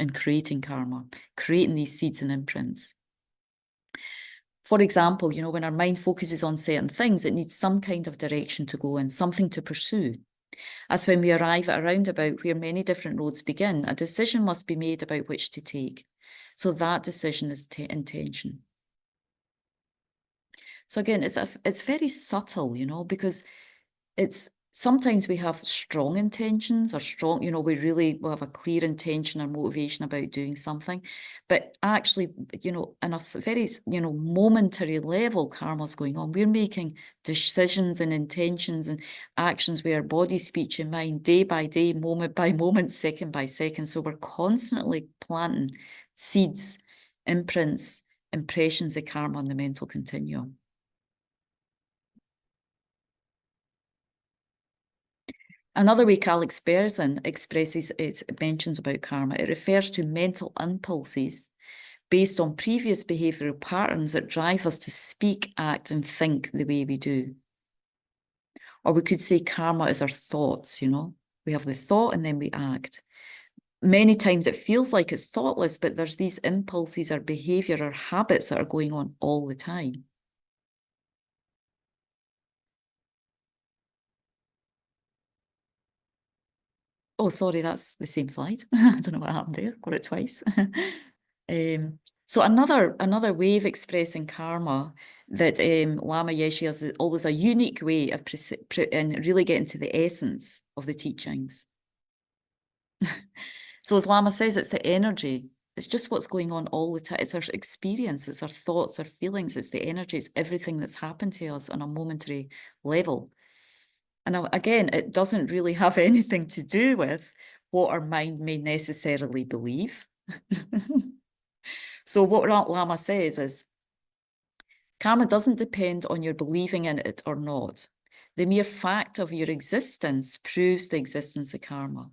in creating karma, creating these seeds and imprints. For example, when our mind focuses on certain things, it needs some kind of direction to go in, something to pursue. As when we arrive at a roundabout where many different roads begin, a decision must be made about which to take. So that decision is intention. So again, it's very subtle, because sometimes we have strong intentions or strong, we have a clear intention or motivation about doing something. But actually, in a very, momentary level, karma's going on. We're making decisions and intentions and actions with our body, speech, and mind day by day, moment by moment, second by second. So we're constantly planting seeds, imprints, impressions of karma on the mental continuum. Another way Carl expresses its mentions about karma, it refers to mental impulses based on previous behavioural patterns that drive us to speak, act, and think the way we do. Or we could say karma is our thoughts, We have the thought and then we act. Many times it feels like it's thoughtless, but there's these impulses or behaviour or habits that are going on all the time. Oh, sorry, that's the same slide. I don't know what happened there. Got it twice. So another way of expressing karma that Lama Yeshe has always a unique way of and really getting to the essence of the teachings. So as Lama says, it's the energy. It's just what's going on all the time. It's our experience, it's our thoughts, our feelings, it's the energy, it's everything that's happened to us on a momentary level. And again, it doesn't really have anything to do with what our mind may necessarily believe. So what Lama says is, karma doesn't depend on your believing in it or not. The mere fact of your existence proves the existence of karma.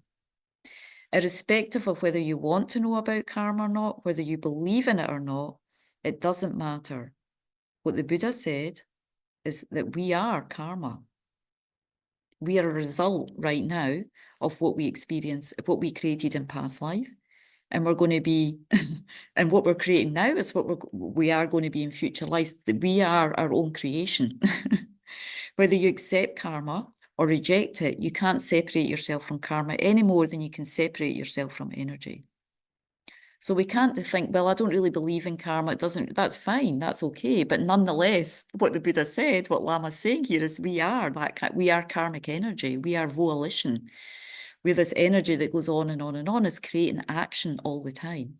Irrespective of whether you want to know about karma or not, whether you believe in it or not, it doesn't matter. What the Buddha said is that we are karma. We are a result right now of what we experience, what we created in past life. And we're going to be, and what we're creating now is what we are going to be in future lives. We are our own creation. Whether you accept karma or reject it, you can't separate yourself from karma any more than you can separate yourself from energy. So we can't think, well, I don't really believe in karma. That's fine. That's okay. But nonetheless, what the Buddha said, what Lama's saying here is we are karmic energy. We are volition. We're this energy that goes on and on and on, is creating action all the time.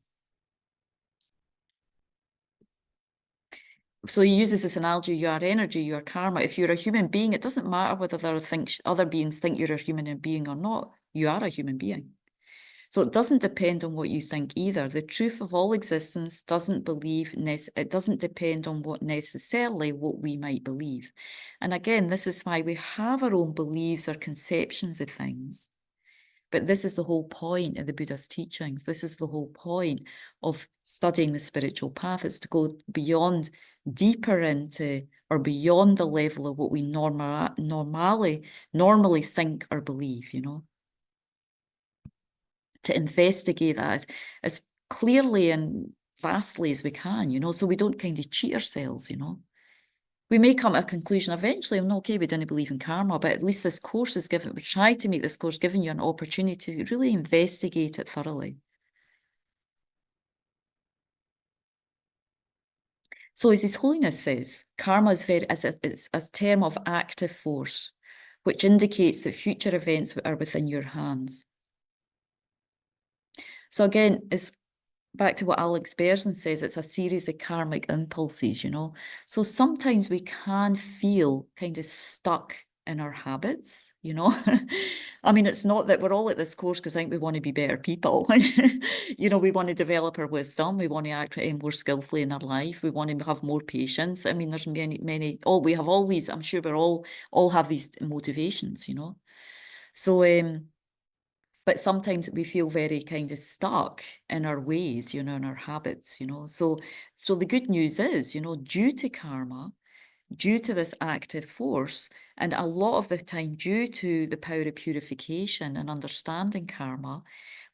So he uses this analogy, you are energy, you are karma. If you're a human being, it doesn't matter whether other beings think you're a human being or not. You are a human being. So it doesn't depend on what you think either. The truth of all existence doesn't depend on what we might believe. And again, this is why we have our own beliefs or conceptions of things. But this is the whole point of the Buddha's teachings. This is the whole point of studying the spiritual path. It's to go deeper into or beyond the level of what we normally think or believe, to investigate that as clearly and vastly as we can, so we don't kind of cheat ourselves, We may come to a conclusion eventually, okay, we didn't believe in karma, but at least this course is we try to make this course giving you an opportunity to really investigate it thoroughly. So as His Holiness says, karma is it's a term of active force, which indicates that future events are within your hands. So again, it's back to what Alex Berzin says, it's a series of karmic impulses, So sometimes we can feel kind of stuck in our habits, you know. I mean, it's not that we're all at this course because I think we want to be better people. You know, we want to develop our wisdom, we want to act more skillfully in our life, we want to have more patience. I mean, there's many, we have all these, I'm sure we're all have these motivations, you know. So but sometimes we feel very kind of stuck in our ways, you know, in our habits, you know. So the good news is, you know, due to karma, due to this active force, and a lot of the time due to the power of purification and understanding karma,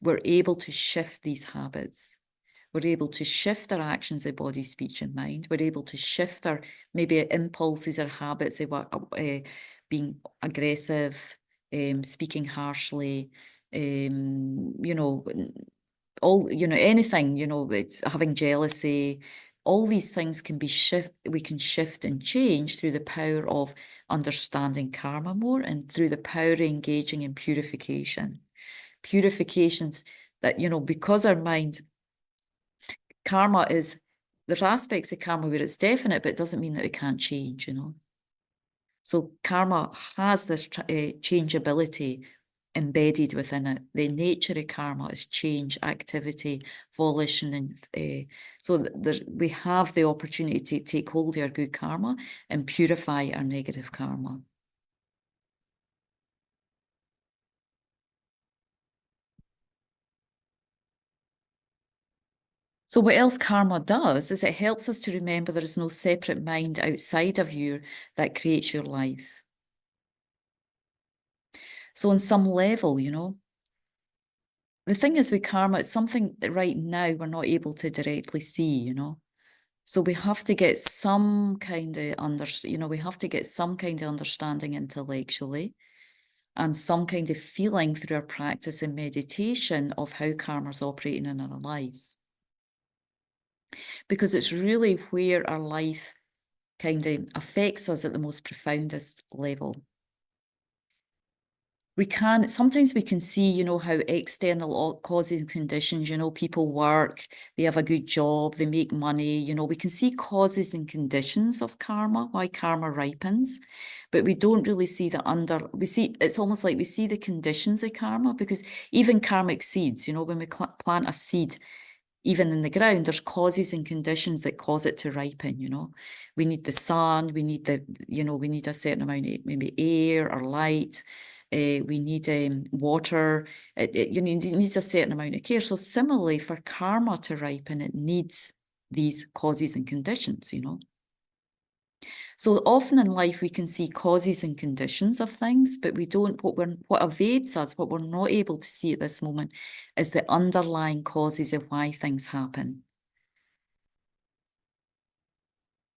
we're able to shift these habits. We're able to shift our actions of body, speech, and mind. We're able to shift our maybe impulses or habits of being aggressive, speaking harshly, you know, all, you know, anything, you know, it's having jealousy. All these things can be we can shift and change through the power of understanding karma more and through the power of engaging in purification. Purifications that, you know, because our mind, karma is, there's aspects of karma where it's definite, but it doesn't mean that it can't change, you know. So karma has this changeability embedded within it. The nature of karma is change, activity, volition, and so we have the opportunity to take hold of our good karma and purify our negative karma. So what else karma does is it helps us to remember there is no separate mind outside of you that creates your life. So on some level, you know, the thing is with karma, it's something that right now we're not able to directly see, you know. So we have to get some kind of we have to get some kind of understanding intellectually and some kind of feeling through our practice and meditation of how karma's operating in our lives. Because it's really where our life kind of affects us at the most profoundest level. Sometimes we can see, you know, how external causes and conditions, you know, people work, they have a good job, they make money, you know, we can see causes and conditions of karma, why karma ripens, but we don't really see it's almost like we see the conditions of karma, because even karmic seeds, you know, when we plant a seed, even in the ground, there's causes and conditions that cause it to ripen, you know. We need the sun, we need we need a certain amount of maybe air or light. We need water. You know, it needs a certain amount of care. So similarly, for karma to ripen, it needs these causes and conditions, you know. So often in life, we can see causes and conditions of things, but we don't, what evades us, what we're not able to see at this moment is the underlying causes of why things happen.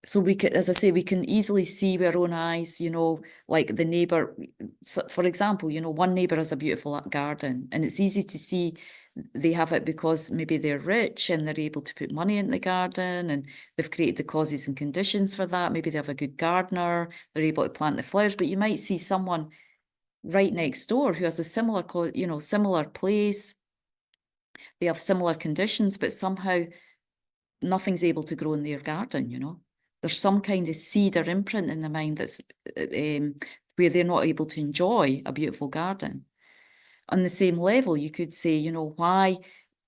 So we can, as I say, we can easily see with our own eyes, you know, like the neighbour, for example, you know, one neighbour has a beautiful garden and it's easy to see they have it because maybe they're rich and they're able to put money in the garden and they've created the causes and conditions for that. Maybe they have a good gardener, they're able to plant the flowers, but you might see someone right next door who has a similar, you know, similar place. They have similar conditions, but somehow nothing's able to grow in their garden, you know. There's some kind of seed or imprint in the mind that's where they're not able to enjoy a beautiful garden. On the same level, you could say, you know, why,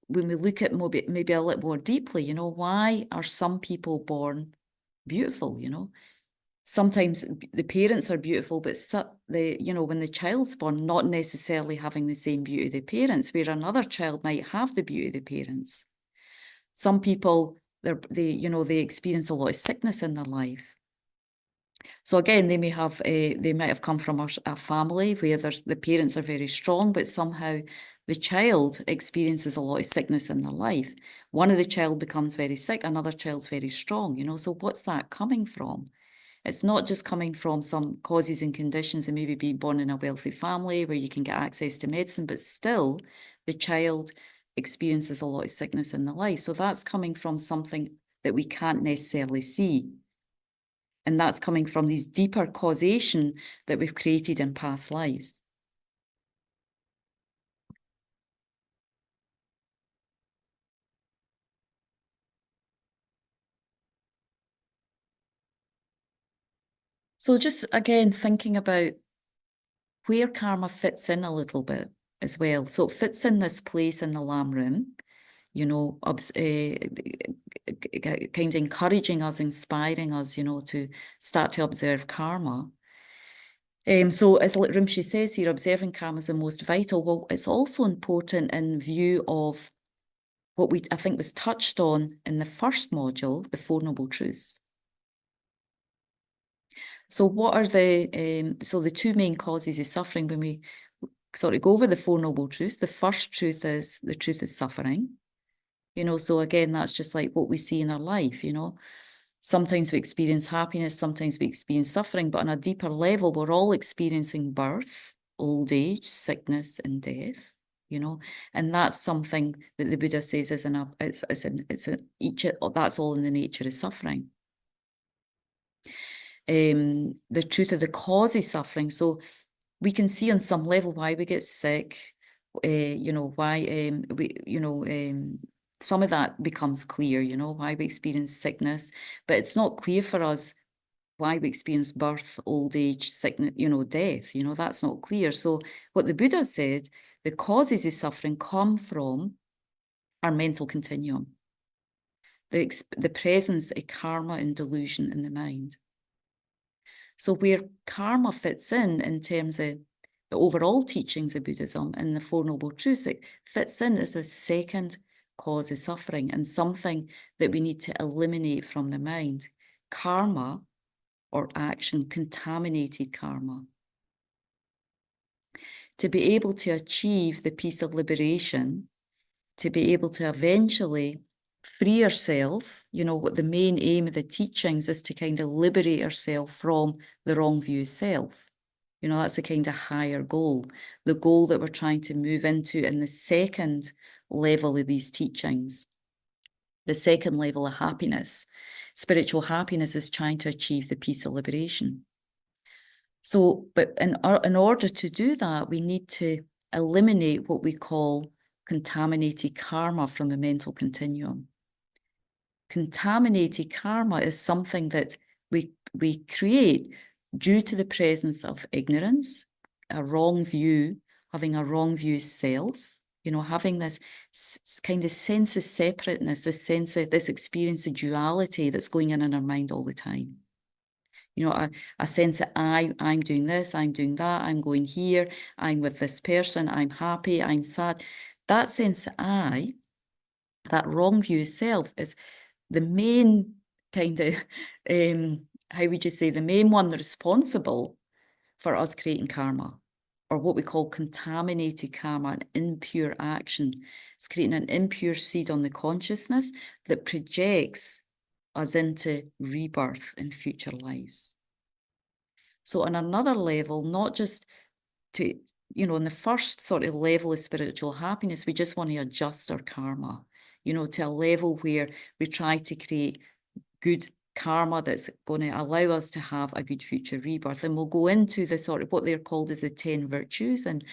when we look at maybe a little more deeply, you know, why are some people born beautiful, you know? Sometimes the parents are beautiful, but you know, when the child's born, not necessarily having the same beauty of the parents, where another child might have the beauty of the parents. Some people, they experience a lot of sickness in their life. So again, they might have come from a family where the parents are very strong, but somehow the child experiences a lot of sickness in their life. One of the child becomes very sick, another child's very strong, you know. So what's that coming from? It's not just coming from some causes and conditions and maybe being born in a wealthy family where you can get access to medicine, but still the child experiences a lot of sickness in their life. So that's coming from something that we can't necessarily see. And that's coming from these deeper causation that we've created in past lives. So just again, thinking about where karma fits in a little bit as well. So it fits in this place in the Lam room, you know, kind of encouraging us, inspiring us, you know, to start to observe karma. So as Rinpoche says here, observing karma is the most vital. Well, it's also important in view of what I think was touched on in the first module, the Four Noble Truths. So what are the two main causes of suffering when we sort of go over the Four Noble Truths? The first truth is the truth is suffering. You know, so again, that's just like what we see in our life, you know. Sometimes we experience happiness, sometimes we experience suffering, but on a deeper level, we're all experiencing birth, old age, sickness, and death, you know. And that's something that the Buddha says is that's all in the nature of suffering. The truth of the cause of suffering. So we can see on some level why we get sick, you know, why some of that becomes clear, you know, why we experience sickness, but it's not clear for us why we experience birth, old age, sickness, you know, death, you know, that's not clear. So what the Buddha said, the causes of suffering come from our mental continuum, the presence of karma and delusion in the mind. So where karma fits in terms of the overall teachings of Buddhism and the Four Noble Truths, it fits in as a second cause of suffering and something that we need to eliminate from the mind. Karma or action, contaminated karma. To be able to achieve the peace of liberation, to be able to eventually free yourself, you know, what the main aim of the teachings is to kind of liberate yourself from the wrong view of self. You know, that's a kind of higher goal, the goal that we're trying to move into in the second level of these teachings, the second level of happiness. Spiritual happiness is trying to achieve the peace of liberation. So, but in order to do that, we need to eliminate what we call contaminated karma from the mental continuum. Contaminated karma is something that we create due to the presence of ignorance, a wrong view, having a wrong view of self, you know, having this kind of sense of separateness, this sense of this experience of duality that's going in our mind all the time. You know, a sense that I'm doing this, I'm doing that, I'm going here, I'm with this person, I'm happy, I'm sad. That sense of that wrong view of self is the main kind of, how would you say, the main one responsible for us creating karma, or what we call contaminated karma, an impure action. It's creating an impure seed on the consciousness that projects us into rebirth in future lives. So on another level, not just to, you know, in the first sort of level of spiritual happiness, we just want to adjust our karma, you know, to a level where we try to create good karma that's going to allow us to have a good future rebirth. And we'll go into the sort of what they're called as the 10 virtues and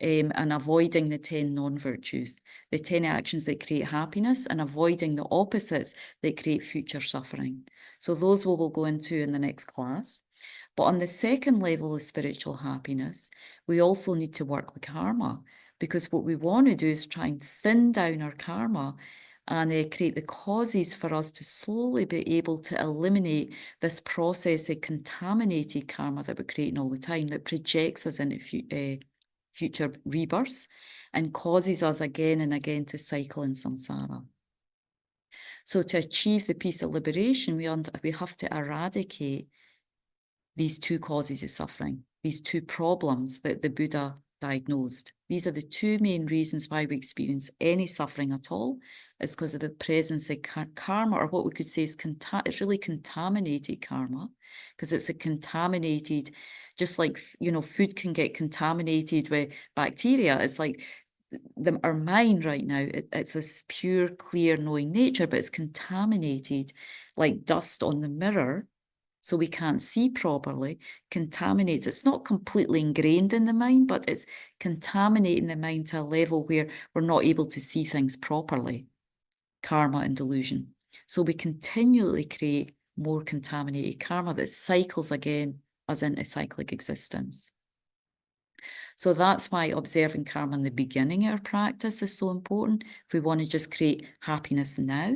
avoiding the 10 non-virtues, the 10 actions that create happiness and avoiding the opposites that create future suffering. So those we'll go into in the next class. But on the second level of spiritual happiness, we also need to work with karma, because what we want to do is try and thin down our karma and create the causes for us to slowly be able to eliminate this process of contaminated karma that we're creating all the time, that projects us into future rebirths and causes us again and again to cycle in samsara. So to achieve the peace of liberation, we have to eradicate these two causes of suffering, these two problems that the Buddha diagnosed. These are the two main reasons why we experience any suffering at all. It's because of the presence of karma, or what we could say is it's really contaminated karma, because it's a contaminated, just like, you know, food can get contaminated with bacteria. It's like our mind right now, it's this pure, clear, knowing nature, but it's contaminated like dust on the mirror. So we can't see properly, contaminates. It's not completely ingrained in the mind, but it's contaminating the mind to a level where we're not able to see things properly. Karma and delusion. So we continually create more contaminated karma that cycles again us into cyclic existence. So that's why observing karma in the beginning of our practice is so important. If we want to just create happiness now,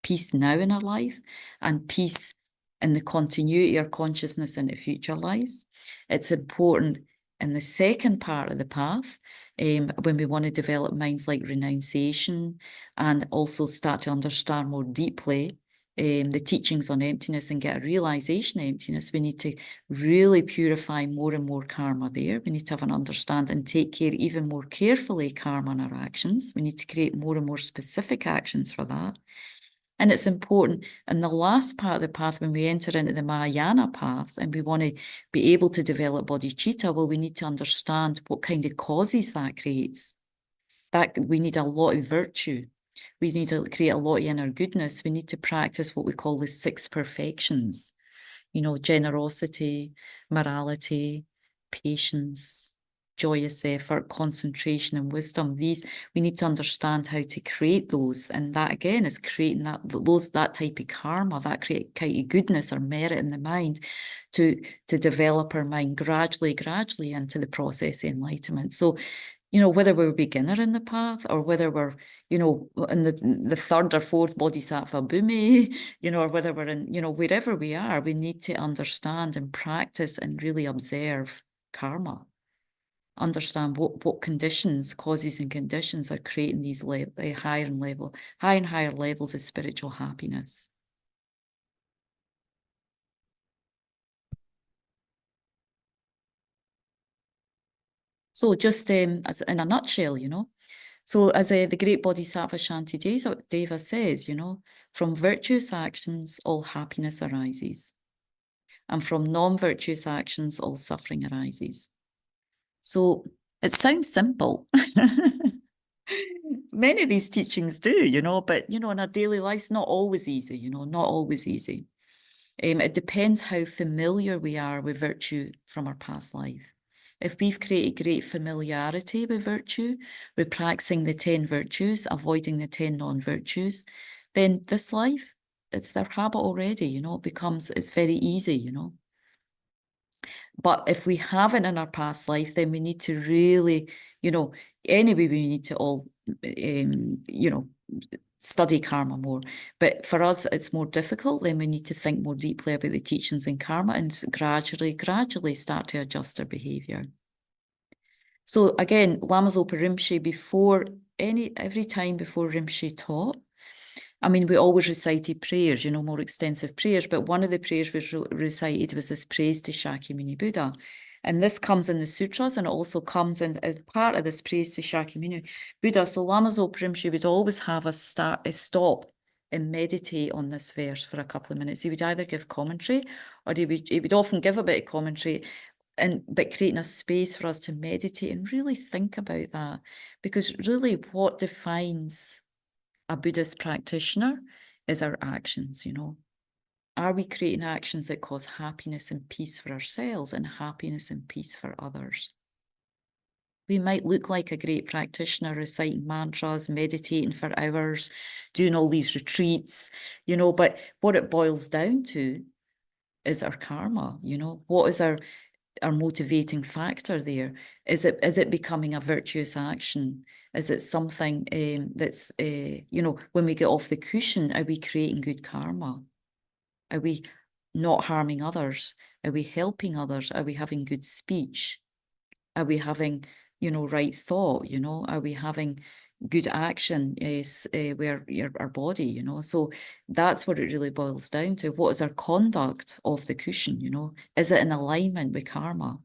peace now in our life, and peace in the continuity of consciousness into future lives. It's important in the second part of the path, when we want to develop minds like renunciation and also start to understand more deeply the teachings on emptiness and get a realization of emptiness, we need to really purify more and more karma there. We need to have an understanding and take care even more carefully karma in our actions. We need to create more and more specific actions for that. And it's important in the last part of the path, when we enter into the Mahayana path and we want to be able to develop bodhicitta, well, we need to understand what kind of causes that creates. That we need a lot of virtue. We need to create a lot of inner goodness. We need to practice what we call the 6 perfections. You know, generosity, morality, patience, joyous effort, concentration, and wisdom. These, we need to understand how to create those. And that again is creating that type of karma, that kind of goodness or merit in the mind to develop our mind gradually into the process of enlightenment. So, you know, whether we're a beginner in the path or whether we're, you know, in the third or fourth bodhisattva bhumi, you know, or whether we're in, you know, wherever we are, we need to understand and practice and really observe karma. Understand what conditions, causes and conditions are creating these higher and higher levels of spiritual happiness. So just as in a nutshell, you know, so as the great Bodhisattva Shantideva says, you know, from virtuous actions, all happiness arises. And from non-virtuous actions, all suffering arises. So it sounds simple. Many of these teachings do, you know, but, you know, in our daily lives, not always easy, you know, not always easy. It depends how familiar we are with virtue from our past life. If we've created great familiarity with virtue, with practicing the 10 virtues, avoiding the 10 non-virtues, then this life, it's their habit already, you know, it's very easy, you know. But if we haven't in our past life, then we need to really, you know, anyway, we need to all, you know, study karma more. But for us, it's more difficult. Then we need to think more deeply about the teachings in karma and gradually start to adjust our behavior. So again, Lama Zopa Rinpoche, every time before Rinpoche taught, I mean, we always recited prayers, you know, more extensive prayers, but one of the prayers we recited was this praise to Shakyamuni Buddha. And this comes in the sutras, and it also comes in as part of this praise to Shakyamuni Buddha. So Lama Zopa Rinpoche would always have us stop and meditate on this verse for a couple of minutes. He would either give commentary, or he would often give a bit of commentary, but creating a space for us to meditate and really think about that. Because really what defines a Buddhist practitioner is our actions, you know. Are we creating actions that cause happiness and peace for ourselves and happiness and peace for others? We might look like a great practitioner reciting mantras, meditating for hours, doing all these retreats, you know, but what it boils down to is our karma, you know. What is our motivating factor there? Is it becoming a virtuous action? Is it something that's, you know, when we get off the cushion, are we creating good karma? Are we not harming others? Are we helping others? Are we having good speech? Are we having, you know, right thought? You know, are we having good action where our body, you know? So that's what it really boils down to. What is our conduct off the cushion, you know? Is it in alignment with karma?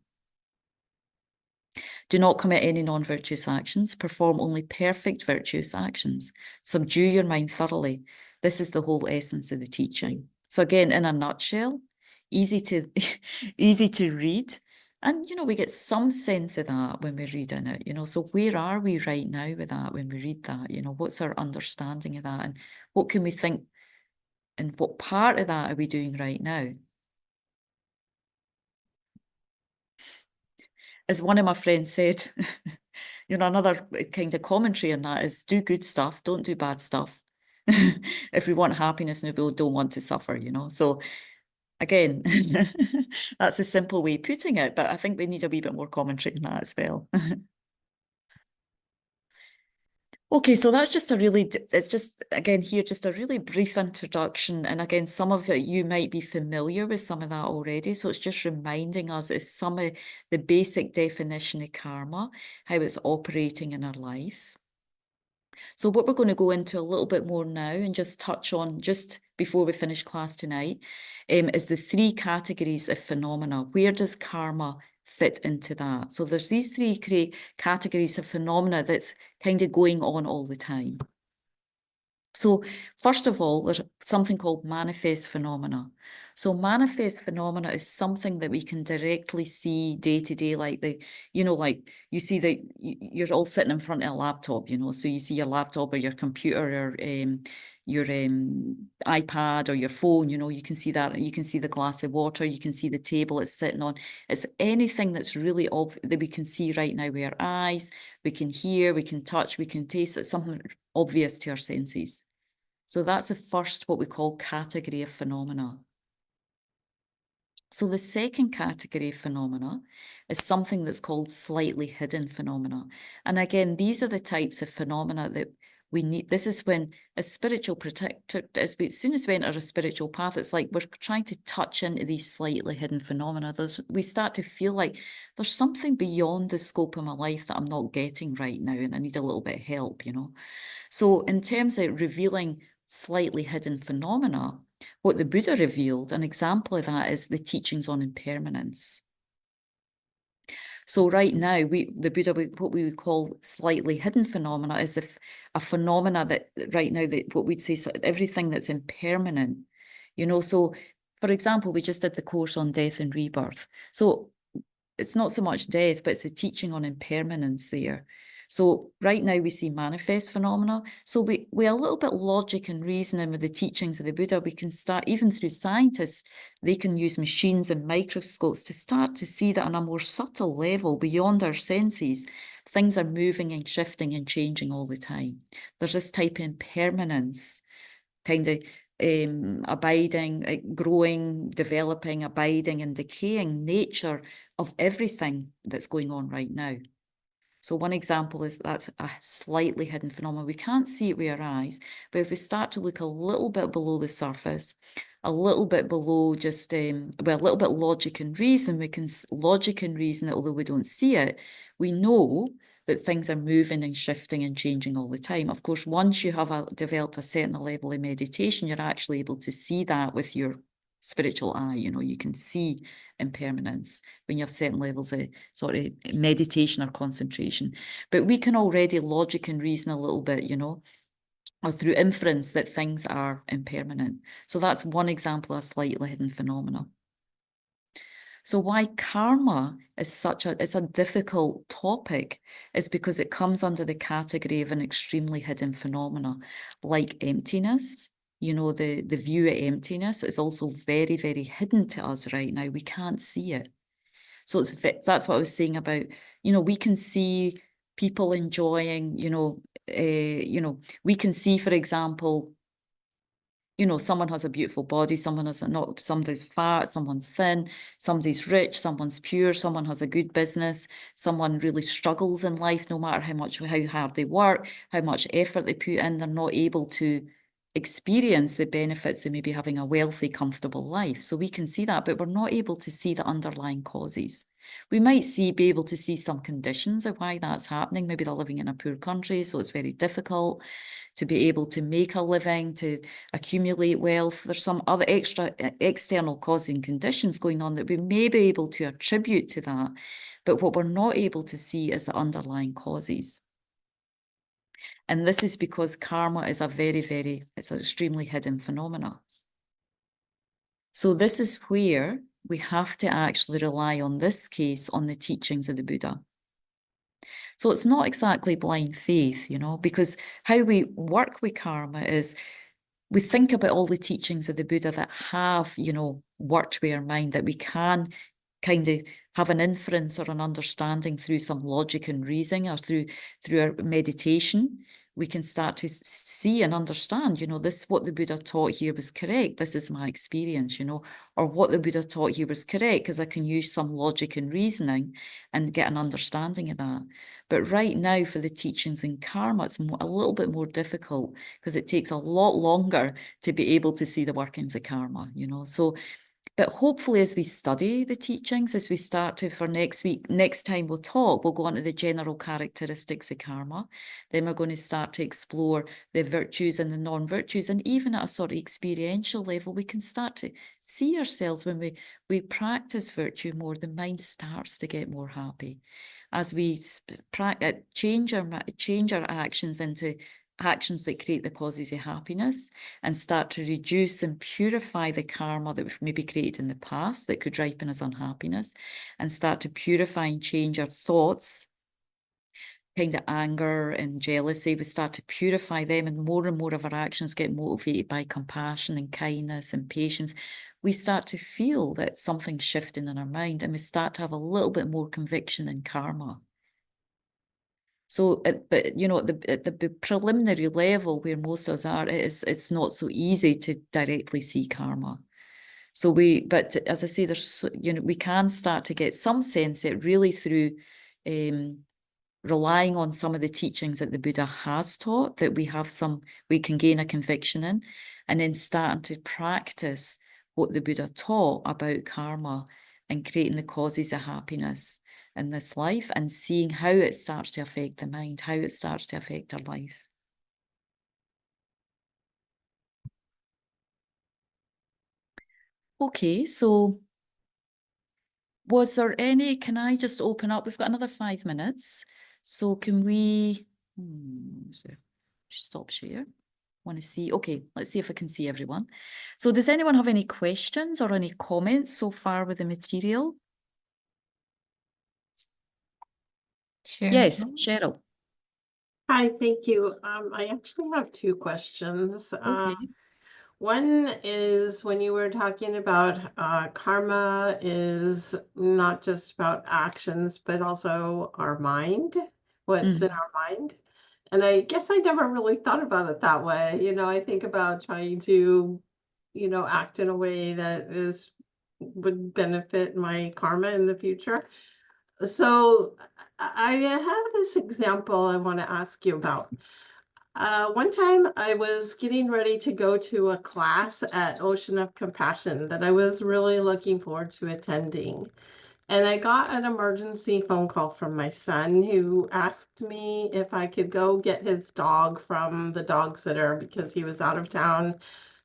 Do not commit any non-virtuous actions. Perform only perfect virtuous actions. Subdue your mind thoroughly. This is the whole essence of the teaching. So again, in a nutshell, easy to easy to read. And, you know, we get some sense of that when we read in it, you know. So where are we right now with that when we read that? You know, what's our understanding of that? And what can we think? And what part of that are we doing right now? As one of my friends said, you know, another kind of commentary on that is do good stuff, don't do bad stuff. If we want happiness and we don't want to suffer, you know. So Again, that's a simple way of putting it, but I think we need a wee bit more commentary on that as well. Okay, so that's just it's just, again, here, just a really brief introduction. And again, some of it, you might be familiar with some of that already. So it's just reminding us it's some of the basic definition of karma, how it's operating in our life. So what we're going to go into a little bit more now and just touch on just before we finish class tonight is the three categories of phenomena. Where does karma fit into that? So there's these three categories of phenomena that's kind of going on all the time. So first of all, there's something called manifest phenomena. So manifest phenomena is something that we can directly see day to day, like like you see that you're all sitting in front of a laptop, so you see your laptop or your computer or your iPad or your phone, you can see that, you can see the glass of water, you can see the table it's sitting on. It's anything that's really that we can see right now with our eyes, we can hear, we can touch, we can taste. It's something obvious to our senses. So that's the first, what we call category of phenomena. So the second category of phenomena is something that's called slightly hidden phenomena. And again, these are the types of phenomena that we need. This is when, as spiritual practitioner, as soon as we enter a spiritual path, it's like we're trying to touch into these slightly hidden phenomena. We start to feel like there's something beyond the scope of my life that I'm not getting right now, and I need a little bit of help, So in terms of revealing slightly hidden phenomena, what the Buddha revealed, an example of that is the teachings on impermanence. So right now, the Buddha, what we would call slightly hidden phenomena is a phenomena that right now, that what we'd say, everything that's impermanent, So for example, we just did the course on death and rebirth. So it's not so much death, but it's a teaching on impermanence there. So right now we see manifest phenomena. So we a little bit logic and reasoning with the teachings of the Buddha, we can start, even through scientists, they can use machines and microscopes to start to see that on a more subtle level beyond our senses, things are moving and shifting and changing all the time. There's this type of impermanence, kind of abiding, growing, developing, abiding and decaying nature of everything that's going on right now. So one example is that's a slightly hidden phenomenon. We can't see it with our eyes, but if we start to look a little bit below the surface, a little bit below just, a little bit logic and reason, we can logic and reason that although we don't see it, we know that things are moving and shifting and changing all the time. Of course, once you have developed a certain level of meditation, you're actually able to see that with your spiritual eye. You can see impermanence when you have certain levels of sort of meditation or concentration. But we can already logic and reason a little bit, or through inference, that things are impermanent. So that's one example of slightly hidden phenomena. So why karma is it's a difficult topic is because it comes under the category of an extremely hidden phenomena, like emptiness. The view of emptiness is also very, very hidden to us right now. We can't see it. So that's what I was saying about, we can see people enjoying, we can see, for example, someone has a beautiful body, somebody's fat, someone's thin, somebody's rich, someone's pure, someone has a good business, someone really struggles in life, no matter how hard they work, how much effort they put in, they're not able to experience the benefits of maybe having a wealthy, comfortable life. So we can see that, but we're not able to see the underlying causes. We might be able to see some conditions of why that's happening. Maybe they're living in a poor country, so it's very difficult to be able to make a living, to accumulate wealth. There's some other external causing conditions going on that we may be able to attribute to that. But what we're not able to see is the underlying causes. And this is because karma is it's an extremely hidden phenomena. So this is where we have to actually rely on this case on the teachings of the Buddha. So it's not exactly blind faith, because how we work with karma is we think about all the teachings of the Buddha that have, worked with our mind, that we can kind of have an inference or an understanding through some logic and reasoning, or through our meditation, we can start to see and understand, you know, this, what the Buddha taught here was correct. This is my experience, you know, or what the Buddha taught here was correct, because I can use some logic and reasoning and get an understanding of that. But right now, for the teachings in karma, it's a little bit more difficult, because it takes a lot longer to be able to see the workings of karma, you know. So, but hopefully, as we study the teachings, as we start to, for next week, next time we'll talk, we'll go on to the general characteristics of karma. Then we're going to start to explore the virtues and the non-virtues. And even at a sort of experiential level, we can start to see ourselves when we practice virtue more, the mind starts to get more happy. As we change our actions into actions that create the causes of happiness, and start to reduce and purify the karma that we've maybe created in the past that could ripen as unhappiness, and start to purify and change our thoughts, kind of anger and jealousy, we start to purify them, and more of our actions get motivated by compassion and kindness and patience. We start to feel that something's shifting in our mind, and we start to have a little bit more conviction in karma. So, but you know, at the preliminary level where most of us are, it's not so easy to directly see karma. So but as I say, there's, you know, we can start to get some sense it really through relying on some of the teachings that the Buddha has taught, that we can gain a conviction in, and then starting to practice what the Buddha taught about karma and creating the causes of happiness in this life, and seeing how it starts to affect the mind, how it starts to affect our life. Okay, so was there any, can I just open up? We've got another 5 minutes. So can we, stop share? Want to see, okay, let's see if I can see everyone. So does anyone have any questions or any comments so far with the material? Cheryl. Yes, Cheryl. Hi, thank you. I actually have two questions. Okay. One is when you were talking about karma is not just about actions, but also our mind, what's in our mind. And I guess I never really thought about it that way. You know, I think about trying to, you know, act in a way that would benefit my karma in the future. So I have this example I want to ask you about. One time I was getting ready to go to a class at Ocean of Compassion that I was really looking forward to attending. And I got an emergency phone call from my son who asked me if I could go get his dog from the dog sitter because he was out of town,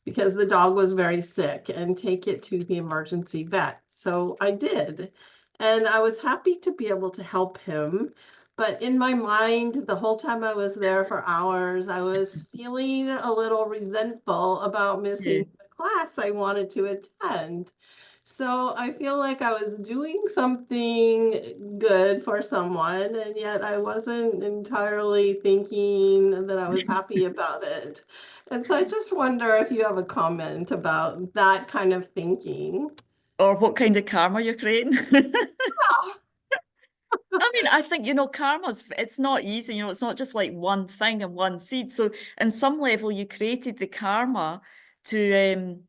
because the dog was very sick, and take it to the emergency vet. So I did. And I was happy to be able to help him. But in my mind, the whole time I was there for hours, I was feeling a little resentful about missing the class I wanted to attend. So I feel like I was doing something good for someone, and yet I wasn't entirely thinking that I was happy about it. And so I just wonder if you have a comment about that kind of thinking. Or what kind of karma you're creating? I mean, I think, you know, it's not easy, you know, it's not just like one thing and one seed. So in some level, you created the karma to,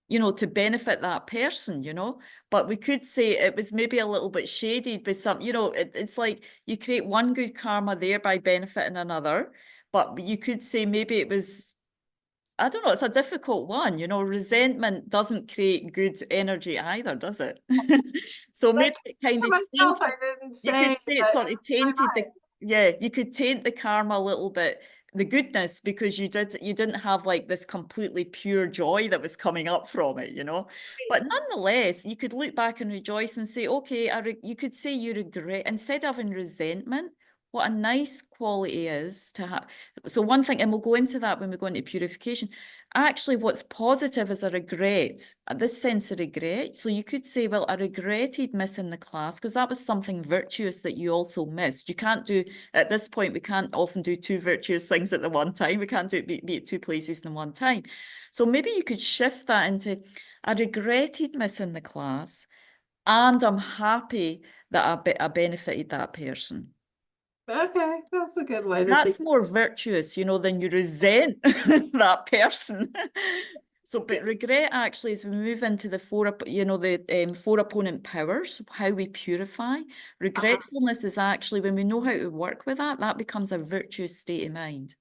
you know, to benefit that person, you know, but we could say it was maybe a little bit shaded by some, you know, it's like you create one good karma there by benefiting another, but you could say maybe it was, I don't know, it's a difficult one, you know, resentment doesn't create good energy either, does it? So maybe it kind To of myself, I didn't you could say, say it but sort of tainted the, yeah, you could taint the karma a little bit, the goodness, because you didn't have like this completely pure joy that was coming up from it, you know. But nonetheless, you could look back and rejoice and say, okay, you could say you regret, instead of having resentment, what a nice quality is to have. So one thing, and we'll go into that when we go into purification, actually what's positive is a regret, this sense of regret. So you could say, well, I regretted missing the class because that was something virtuous that you also missed. You can't do, at this point, we can't often do two virtuous things at the one time. We can't be at two places in one time. So maybe you could shift that into, I regretted missing the class, and I'm happy that I benefited that person. Okay, that's a good way to That's think. more virtuous, you know, than you resent that person. So, but regret actually, as we move into the four opponent powers, how we purify, regretfulness is actually, when we know how to work with that, that becomes a virtuous state of mind.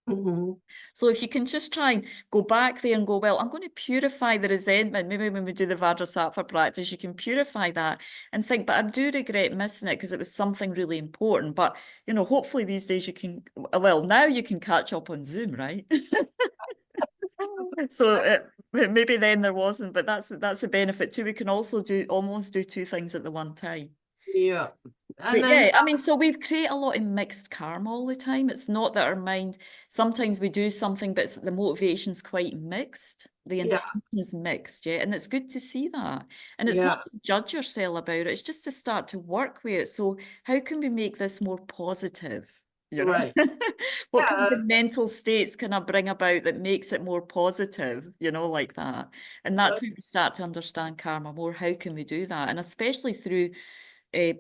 Mhm. So if you can just try and go back there and go, well, I'm going to purify the resentment. Maybe when we do the Vajrasattva practice, you can purify that and think, but I do regret missing it because it was something really important. But, you know, hopefully these days you can, well, now you can catch up on Zoom, right? So maybe then there wasn't, but that's a benefit too. We can also almost do two things at the one time. Yeah. And But then yeah, I mean, so we create a lot of mixed karma all the time. It's not that our mind, sometimes we do something, but the motivation's quite mixed. The yeah, intention's mixed, yeah. And it's good to see that. And it's yeah, not to judge yourself about it, it's just to start to work with it. So how can we make this more positive? You know, right. what kind Yeah, of mental states can I bring about that makes it more positive, you know, like that? And that's when we start to understand karma more. How can we do that? And especially through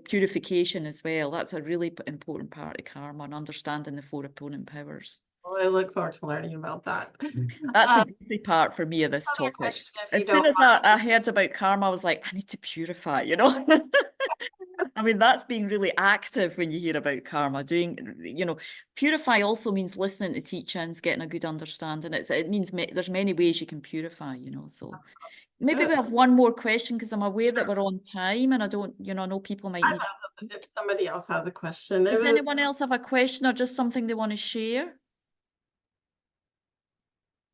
purification as well. That's a really important part of karma and understanding the four opponent powers. well, I look forward to learning about that. That's the juicy part for me of this Another topic. question, if you As soon don't as I heard about karma, I was like, I need to purify, you know? I mean, that's being really active when you hear about karma. Doing, you know, purify also means listening to teachings, getting a good understanding. It means there's many ways you can purify, you know, so. Maybe we have one more question because I'm aware that we're on time and I don't, you know, I know people might need. If somebody else has a question. Does anyone else have a question or just something they want to share?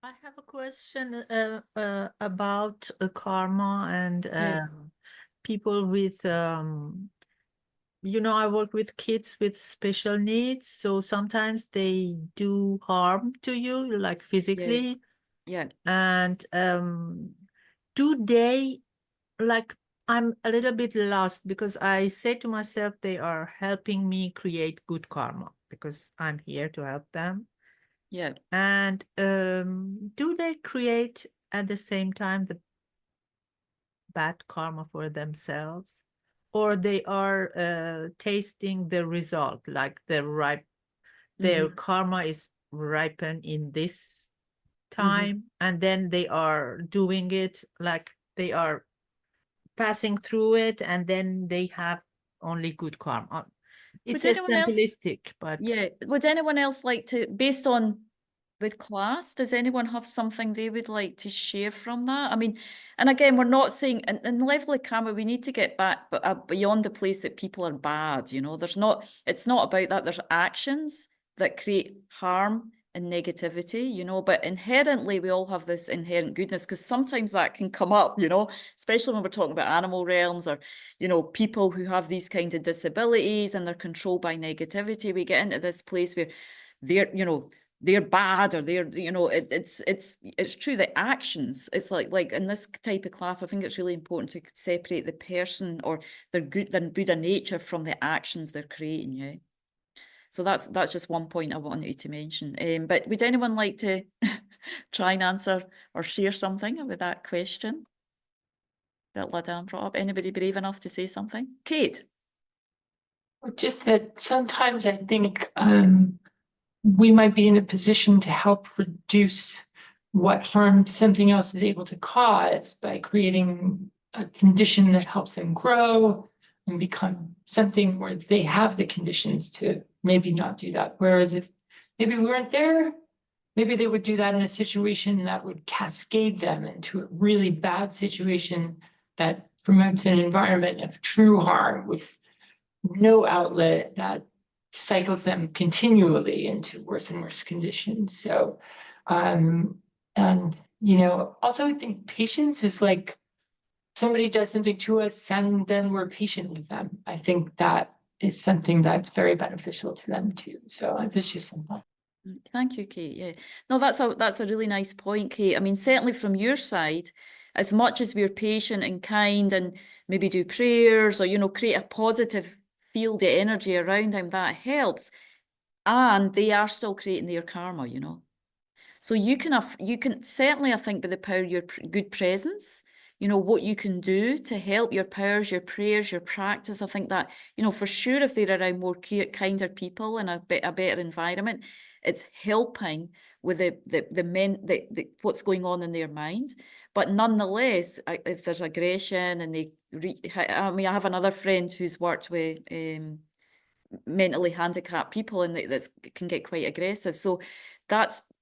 I have a question about karma and Yeah. people with, you know, I work with kids with special needs, so sometimes they do harm to you, like physically. Yes. Yeah. And do they, like, I'm a little bit lost because I say to myself, they are helping me create good karma because I'm here to help them. Yeah. And do they create at the same time the bad karma for themselves? Or they are tasting the result, like their karma is ripen in this time, and then they are doing it, like they are passing through it, and then they have only good karma. It's Would a anyone else? simplistic, but Yeah. Would anyone else like to, based on the class, does anyone have something they would like to share from that? I mean, and again, we're not saying in level of karma, we need to get back beyond the place that people are bad, you know, it's not about that. There's actions that create harm and negativity, you know, but inherently we all have this inherent goodness because sometimes that can come up, you know, especially when we're talking about animal realms or, you know, people who have these kinds of disabilities and they're controlled by negativity. We get into this place where they're, you know, they're bad or they're, you know, it's true, the actions, it's like in this type of class, I think it's really important to separate the person or their Buddha nature from the actions they're creating, yeah. So that's just one point I wanted to mention. But would anyone like to try and answer or share something with that question that Ladan brought up? Anybody brave enough to say something? Kate? Just that sometimes I think we might be in a position to help reduce what harm something else is able to cause by creating a condition that helps them grow and become something where they have the conditions to maybe not do that. Whereas if maybe we weren't there, maybe they would do that in a situation that would cascade them into a really bad situation that promotes an environment of true harm with no outlet that cycles them continually into worse and worse conditions. So, and you know, also I think patience is like somebody does something to us and then we're patient with them. I think that is something that's very beneficial to them too. So it's just something. Thank you, Kate. Yeah, no, that's a really nice point, Kate. I mean, certainly from your side, as much as we're patient and kind and maybe do prayers or, you know, create a positive field of energy around them, that helps. And they are still creating their karma, you know. So you can certainly, I think, with the power of your good presence, you know, what you can do to help your powers, your prayers, your practice. I think that, you know, for sure, if they're around more kinder people and a better environment, it's helping with the what's going on in their mind. But nonetheless, if there's aggression and I mean, I have another friend who's worked with mentally handicapped people, and that can get quite aggressive. So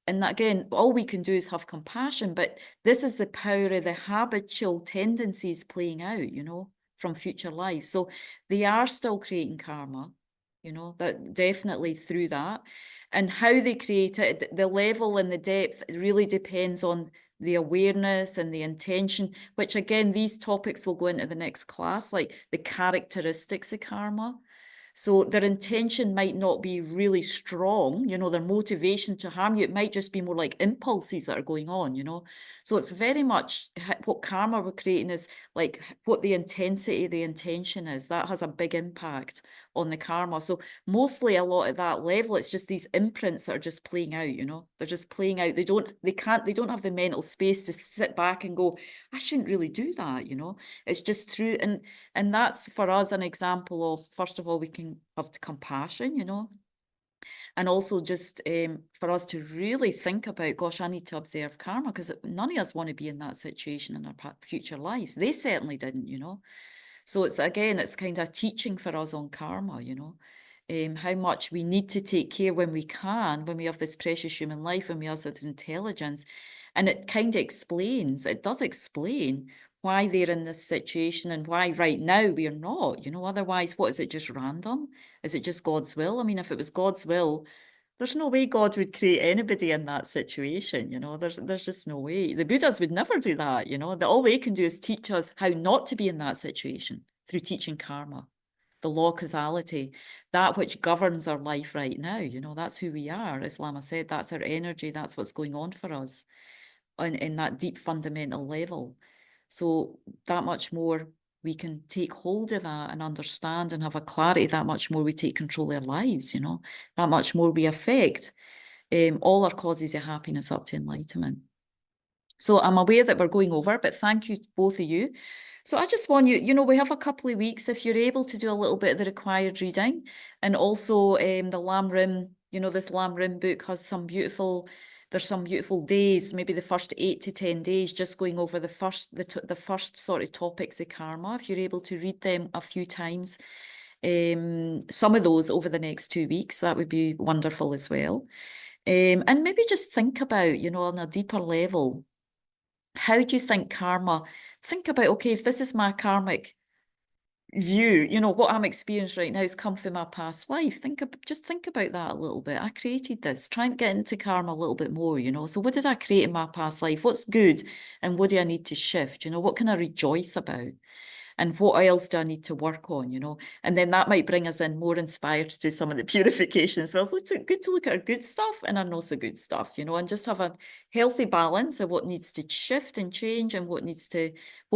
and again, all we can do is have compassion, but this is the power of the habitual tendencies playing out, you know, from future lives. So they are still creating karma, you know, that definitely through that. And how they create it, the level and the depth, it really depends on the awareness and the intention, which again, these topics will go into the next class, like the characteristics of karma. So their intention might not be really strong, you know, their motivation to harm you. It might just be more like impulses that are going on, you know. So it's very much what karma we're creating is like what the intensity, the intention is. That has a big impact on the karma. So mostly a lot at that level, it's just these imprints that are just playing out, you know. They're just playing out. They don't have the mental space to sit back and go, I shouldn't really do that, you know. It's just through, and that's for us an example of, first of all, we can have compassion, you know, and also just for us to really think about, gosh, I need to observe karma, because none of us want to be in that situation in our future lives. They certainly didn't, you know. So it's kind of teaching for us on karma, you know, how much we need to take care when we can, when we have this precious human life, when we have this intelligence. And it kind of it does explain why they're in this situation and why right now we're not, you know. Otherwise, what is it, just random? Is it just God's will? I mean, if it was God's will, there's no way God would create anybody in that situation, you know. There's just no way. The Buddhas would never do that, you know. All they can do is teach us how not to be in that situation through teaching karma, the law of causality, that which governs our life right now, you know. That's who we are. As Lama said, that's our energy, that's what's going on for us in that deep fundamental level. So that much more we can take hold of that and understand and have a clarity, that much more we take control of our lives, you know, that much more we affect all our causes of happiness up to enlightenment. So I'm aware that we're going over, but thank you, both of you. So I just want you, you know, we have a couple of weeks, if you're able to do a little bit of the required reading, and also the Lam Rim, you know, this Lam Rim book has some beautiful, there's some beautiful days, maybe the first 8 to 10 days, just going over the first sort of topics of karma. If you're able to read them a few times, some of those over the next 2 weeks, that would be wonderful as well. And maybe just think about, you know, on a deeper level, how do you think karma, think about, okay, if this is my karmic view, you know, what I'm experiencing right now has come from my past life. Just think about that a little bit. I created this. Try and get into karma a little bit more, you know. So what did I create in my past life? What's good? And what do I need to shift? You know, what can I rejoice about? And what else do I need to work on, you know? And then that might bring us in more inspired to do some of the purification as well. So it's good to look at our good stuff and our not so good stuff, you know, and just have a healthy balance of what needs to shift and change and what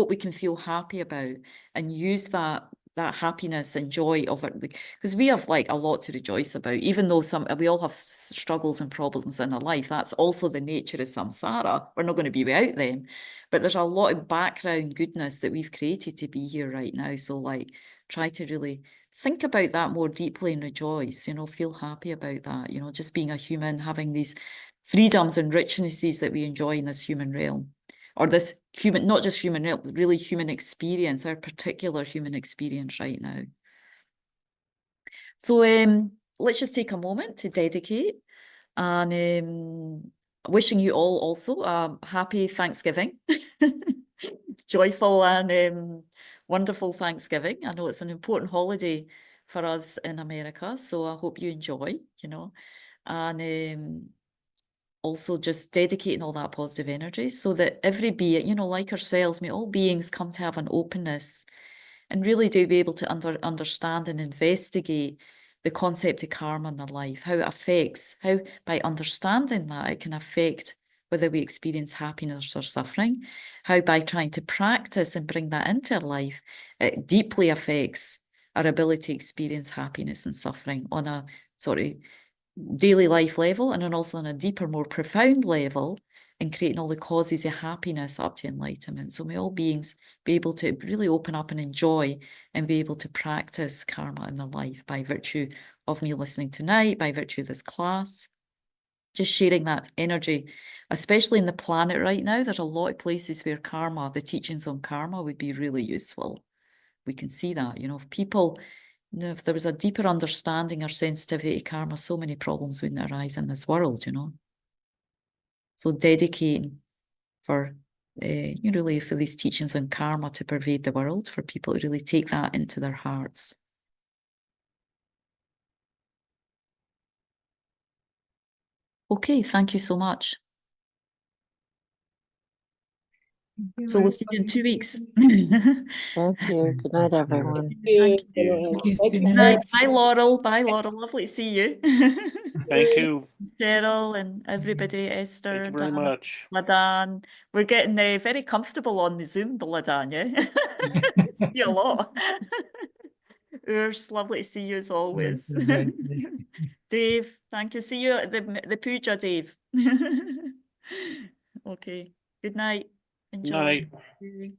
we can feel happy about, and use that happiness and joy of it, because we have like a lot to rejoice about, even though we all have struggles and problems in our life. That's also the nature of samsara. We're not going to be without them, but there's a lot of background goodness that we've created to be here right now. So like, try to really think about that more deeply and rejoice, you know, feel happy about that, you know, just being a human, having these freedoms and richnesses that we enjoy in this human realm. Or this human, not just human, really human experience, our particular human experience right now. So let's just take a moment to dedicate, and wishing you all also a happy Thanksgiving, joyful and wonderful Thanksgiving. I know it's an important holiday for us in America, so I hope you enjoy, you know, and also just dedicating all that positive energy so that every being, you know, like ourselves, may all beings come to have an openness and really do be able to understand and investigate the concept of karma in their life, how it affects, how by understanding that it can affect whether we experience happiness or suffering, how by trying to practice and bring that into our life, it deeply affects our ability to experience happiness and suffering on a sort of daily life level, and then also on a deeper, more profound level, and creating all the causes of happiness up to enlightenment. So may all beings be able to really open up and enjoy and be able to practice karma in their life by virtue of me listening tonight, by virtue of this class. Just sharing that energy, especially in the planet right now. There's a lot of places where karma, the teachings on karma would be really useful. We can see that, if people, if there was a deeper understanding or sensitivity to karma, so many problems wouldn't arise in this world, So dedicating for, really for these teachings on karma to pervade the world, for people to really take that into their hearts. Okay, thank you so much. So we'll see you in 2 weeks. Thank you. Good night, everyone. Thank you. you. Thank you. Thank Good you. Bye, night. bye, Laurel. Bye, Laurel. Lovely to see you. Thank you. Cheryl and everybody, Esther, Thank you very Dan, much. Ladan. We're getting very comfortable on the Zoom, Ladan, yeah? See you a lot. Urs, lovely to see you as always. Dave, thank you. See you at the puja, Dave. Okay. Good night. Enjoy. Night.